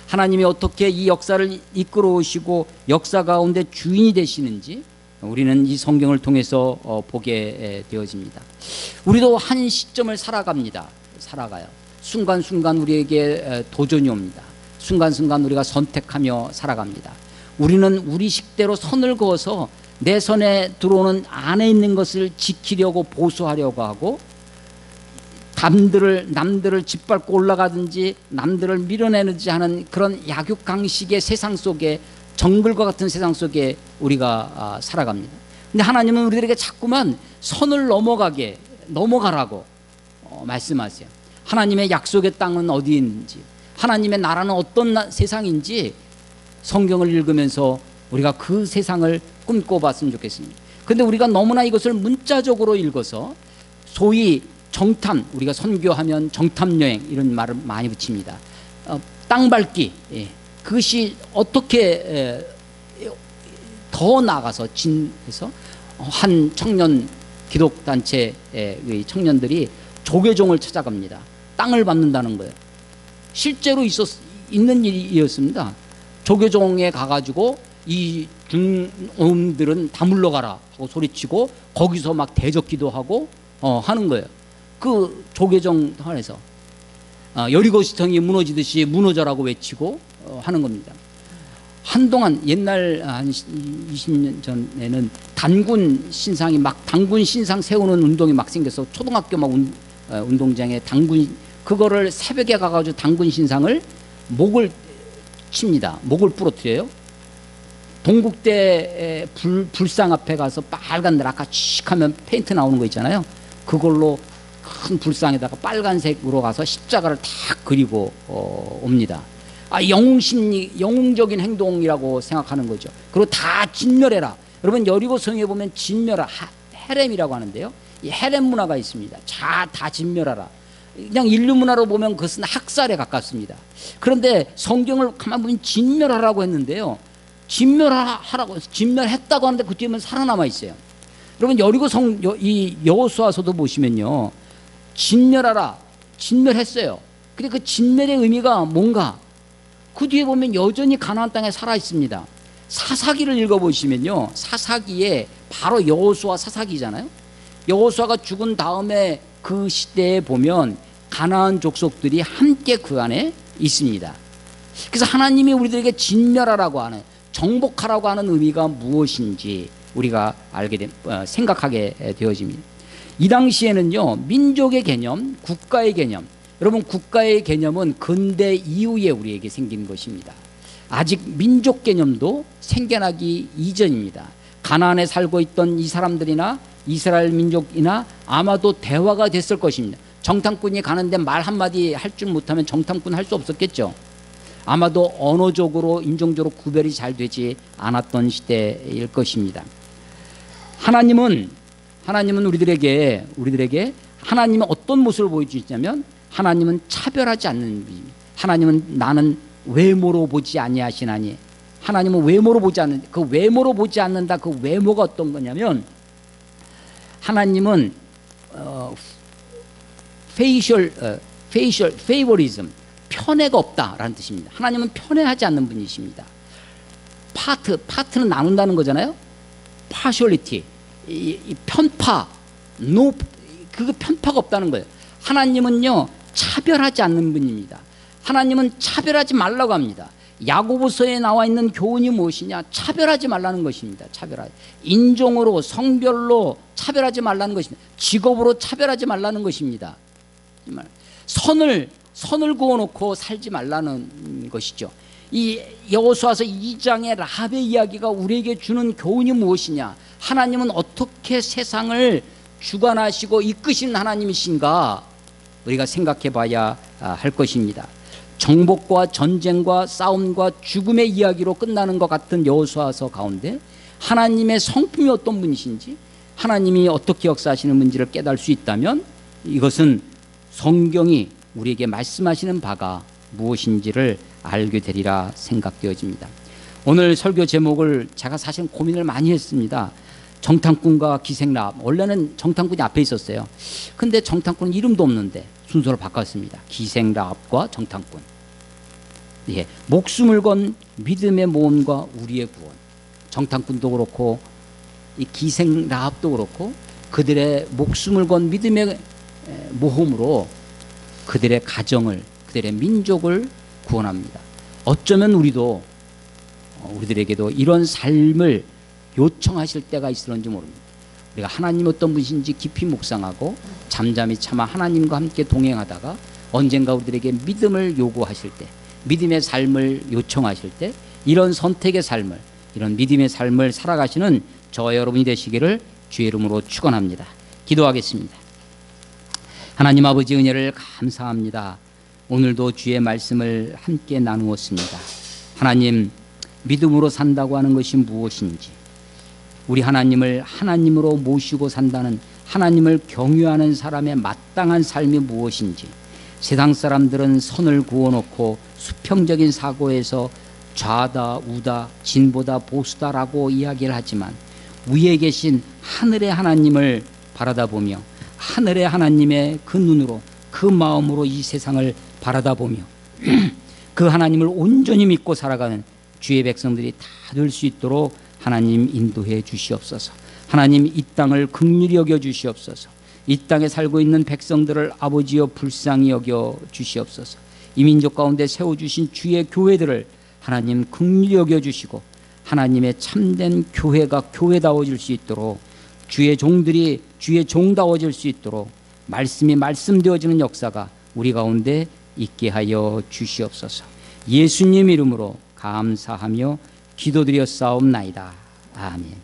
S1: 하나님이 어떻게 이 역사를 이끌어 오시고 역사 가운데 주인이 되시는지 우리는 이 성경을 통해서 보게 되어집니다. 우리도 한 시점을 살아가요. 순간순간 우리에게 도전이 옵니다. 순간순간 우리가 선택하며 살아갑니다. 우리는 우리 식대로 선을 그어서 내 손에 들어오는 안에 있는 것을 지키려고 보수하려고 하고, 남들을 짓밟고 올라가든지 남들을 밀어내는지 하는 그런 약육강식의 세상 속에, 정글과 같은 세상 속에 우리가 살아갑니다. 근데 하나님은 우리들에게 자꾸만 선을 넘어가라고 말씀하세요. 하나님의 약속의 땅은 어디 있는지, 하나님의 나라는 어떤 세상인지 성경을 읽으면서 우리가 그 세상을 꿈꿔봤으면 좋겠습니다. 그런데 우리가 너무나 이것을 문자적으로 읽어서 소위 정탐, 우리가 선교하면 정탐여행 이런 말을 많이 붙입니다. 땅밟기, 그것이 어떻게 더 나아가서 진해서 한 청년 기독단체의 청년들이 조계종을 찾아갑니다. 땅을 밟는다는 거예요. 실제로 있는 일이었습니다. 조계종에 가가지고 이 중놈들은 다 물러가라 하고 소리치고 거기서 막 대적기도 하고 하는 거예요. 그 조계종 안에서 여리고 시성이 무너지듯이 무너져라고 외치고 하는 겁니다. 한동안 옛날 한 20년 전에는 단군 신상 세우는 운동이 막 생겨서 초등학교 막 운동장에 단군, 그거를 새벽에 가가지고 단군 신상을 목을 칩니다. 목을 부러뜨려요. 동국대 불상 앞에 가서 빨간들 아까 칙 하면 페인트 나오는 거 있잖아요. 그걸로 큰 불상에다가 빨간색으로 가서 십자가를 탁 그리고 옵니다. 영웅적인 행동이라고 생각하는 거죠. 그리고 다 진멸해라. 여러분 여리고 성에 보면 진멸하 헤렘이라고 하는데요. 이 헤렘 문화가 있습니다. 다 진멸하라. 그냥 인류 문화로 보면 그것은 학살에 가깝습니다. 그런데 성경을 가만 보면 진멸하라고 했는데요. 진멸했다고 하는데 그 뒤에는 살아남아 있어요. 여러분 여리고 이 여호수아서도 보시면요, 진멸하라, 진멸했어요. 근데 그 진멸의 의미가 뭔가, 그 뒤에 보면 여전히 가나안 땅에 살아 있습니다. 사사기를 읽어보시면요, 사사기에 바로 여호수아 사사기잖아요. 여호수아가 죽은 다음에 그 시대에 보면 가나안 족속들이 함께 그 안에 있습니다. 그래서 하나님이 우리들에게 진멸하라고 하는, 정복하라고 하는 의미가 무엇인지 우리가 생각하게 되어집니다. 이 당시에는요, 민족의 개념, 국가의 개념, 여러분 국가의 개념은 근대 이후에 우리에게 생긴 것입니다. 아직 민족 개념도 생겨나기 이전입니다. 가나안에 살고 있던 이 사람들이나 이스라엘 민족이나 아마도 대화가 됐을 것입니다. 정탐꾼이 가는데 말 한마디 할 줄 못하면 정탐꾼 할 수 없었겠죠. 아마도 언어적으로 인종적으로 구별이 잘 되지 않았던 시대일 것입니다. 하나님은 우리들에게 하나님은 어떤 모습을 보여주시냐면, 하나님은 차별하지 않는 분입니다. 하나님은 나는 외모로 보지 아니하시나니, 하나님은 외모로 보지 않는, 그 외모로 보지 않는다. 그 외모가 어떤 거냐면, 하나님은 페이버리즘, 편애가 없다라는 뜻입니다. 하나님은 편애하지 않는 분이십니다. 파트는 나눈다는 거잖아요. 파셜리티, 편파, 그거 편파가 없다는 거예요. 하나님은요, 차별하지 않는 분입니다. 하나님은 차별하지 말라고 합니다. 야고보서에 나와 있는 교훈이 무엇이냐? 차별하지 말라는 것입니다. 인종으로, 성별로 차별하지 말라는 것입니다. 직업으로 차별하지 말라는 것입니다. 선을 그어놓고 살지 말라는 것이죠. 이 여호수아서 2장의 라합의 이야기가 우리에게 주는 교훈이 무엇이냐? 하나님은 어떻게 세상을 주관하시고 이끄시는 하나님이신가 우리가 생각해 봐야 할 것입니다. 정복과 전쟁과 싸움과 죽음의 이야기로 끝나는 것 같은 여호수아서 가운데 하나님의 성품이 어떤 분이신지, 하나님이 어떻게 역사하시는 분지를 깨달을 수 있다면, 이것은 성경이 우리에게 말씀하시는 바가 무엇인지를 알게 되리라 생각되어집니다. 오늘 설교 제목을 제가 사실 고민을 많이 했습니다. 정탐꾼과 기생라합. 원래는 정탐꾼이 앞에 있었어요. 근데 정탐꾼은 이름도 없는데 순서를 바꿨습니다. 기생라합과 정탐꾼. 예, 목숨을 건 믿음의 모험과 우리의 구원. 정탐꾼도 그렇고 이 기생 라합도 그렇고 그들의 목숨을 건 믿음의 모험으로 그들의 가정을, 그들의 민족을 구원합니다. 어쩌면 우리들에게도 이런 삶을 요청하실 때가 있을런지 모릅니다. 우리가 하나님 어떤 분이신지 깊이 묵상하고 잠잠히 참아 하나님과 함께 동행하다가 언젠가 우리들에게 믿음을 요구하실 때, 믿음의 삶을 요청하실 때 이런 선택의 삶을, 이런 믿음의 삶을 살아가시는 저와 여러분이 되시기를 주의 이름으로 축원합니다. 기도하겠습니다. 하나님 아버지 은혜를 감사합니다. 오늘도 주의 말씀을 함께 나누었습니다. 하나님, 믿음으로 산다고 하는 것이 무엇인지, 우리 하나님을 하나님으로 모시고 산다는, 하나님을 경유하는 사람의 마땅한 삶이 무엇인지, 세상 사람들은 선을 구워놓고 수평적인 사고에서 좌다 우다 진보다 보수다라고 이야기를 하지만 위에 계신 하늘의 하나님을 바라다보며 하늘의 하나님의 그 눈으로, 그 마음으로 이 세상을 바라다보며 그 하나님을 온전히 믿고 살아가는 주의 백성들이 다 될 수 있도록 하나님 인도해 주시옵소서. 하나님, 이 땅을 긍휼히 여겨 주시옵소서. 이 땅에 살고 있는 백성들을 아버지여 불쌍히 여겨 주시옵소서. 이 민족 가운데 세워주신 주의 교회들을 하나님 긍휼히 여겨 주시고 하나님의 참된 교회가 교회다워질 수 있도록, 주의 종들이 주의 종다워질 수 있도록 말씀이 말씀되어지는 역사가 우리 가운데 있게 하여 주시옵소서. 예수님 이름으로 감사하며 기도드렸사옵나이다. 아멘.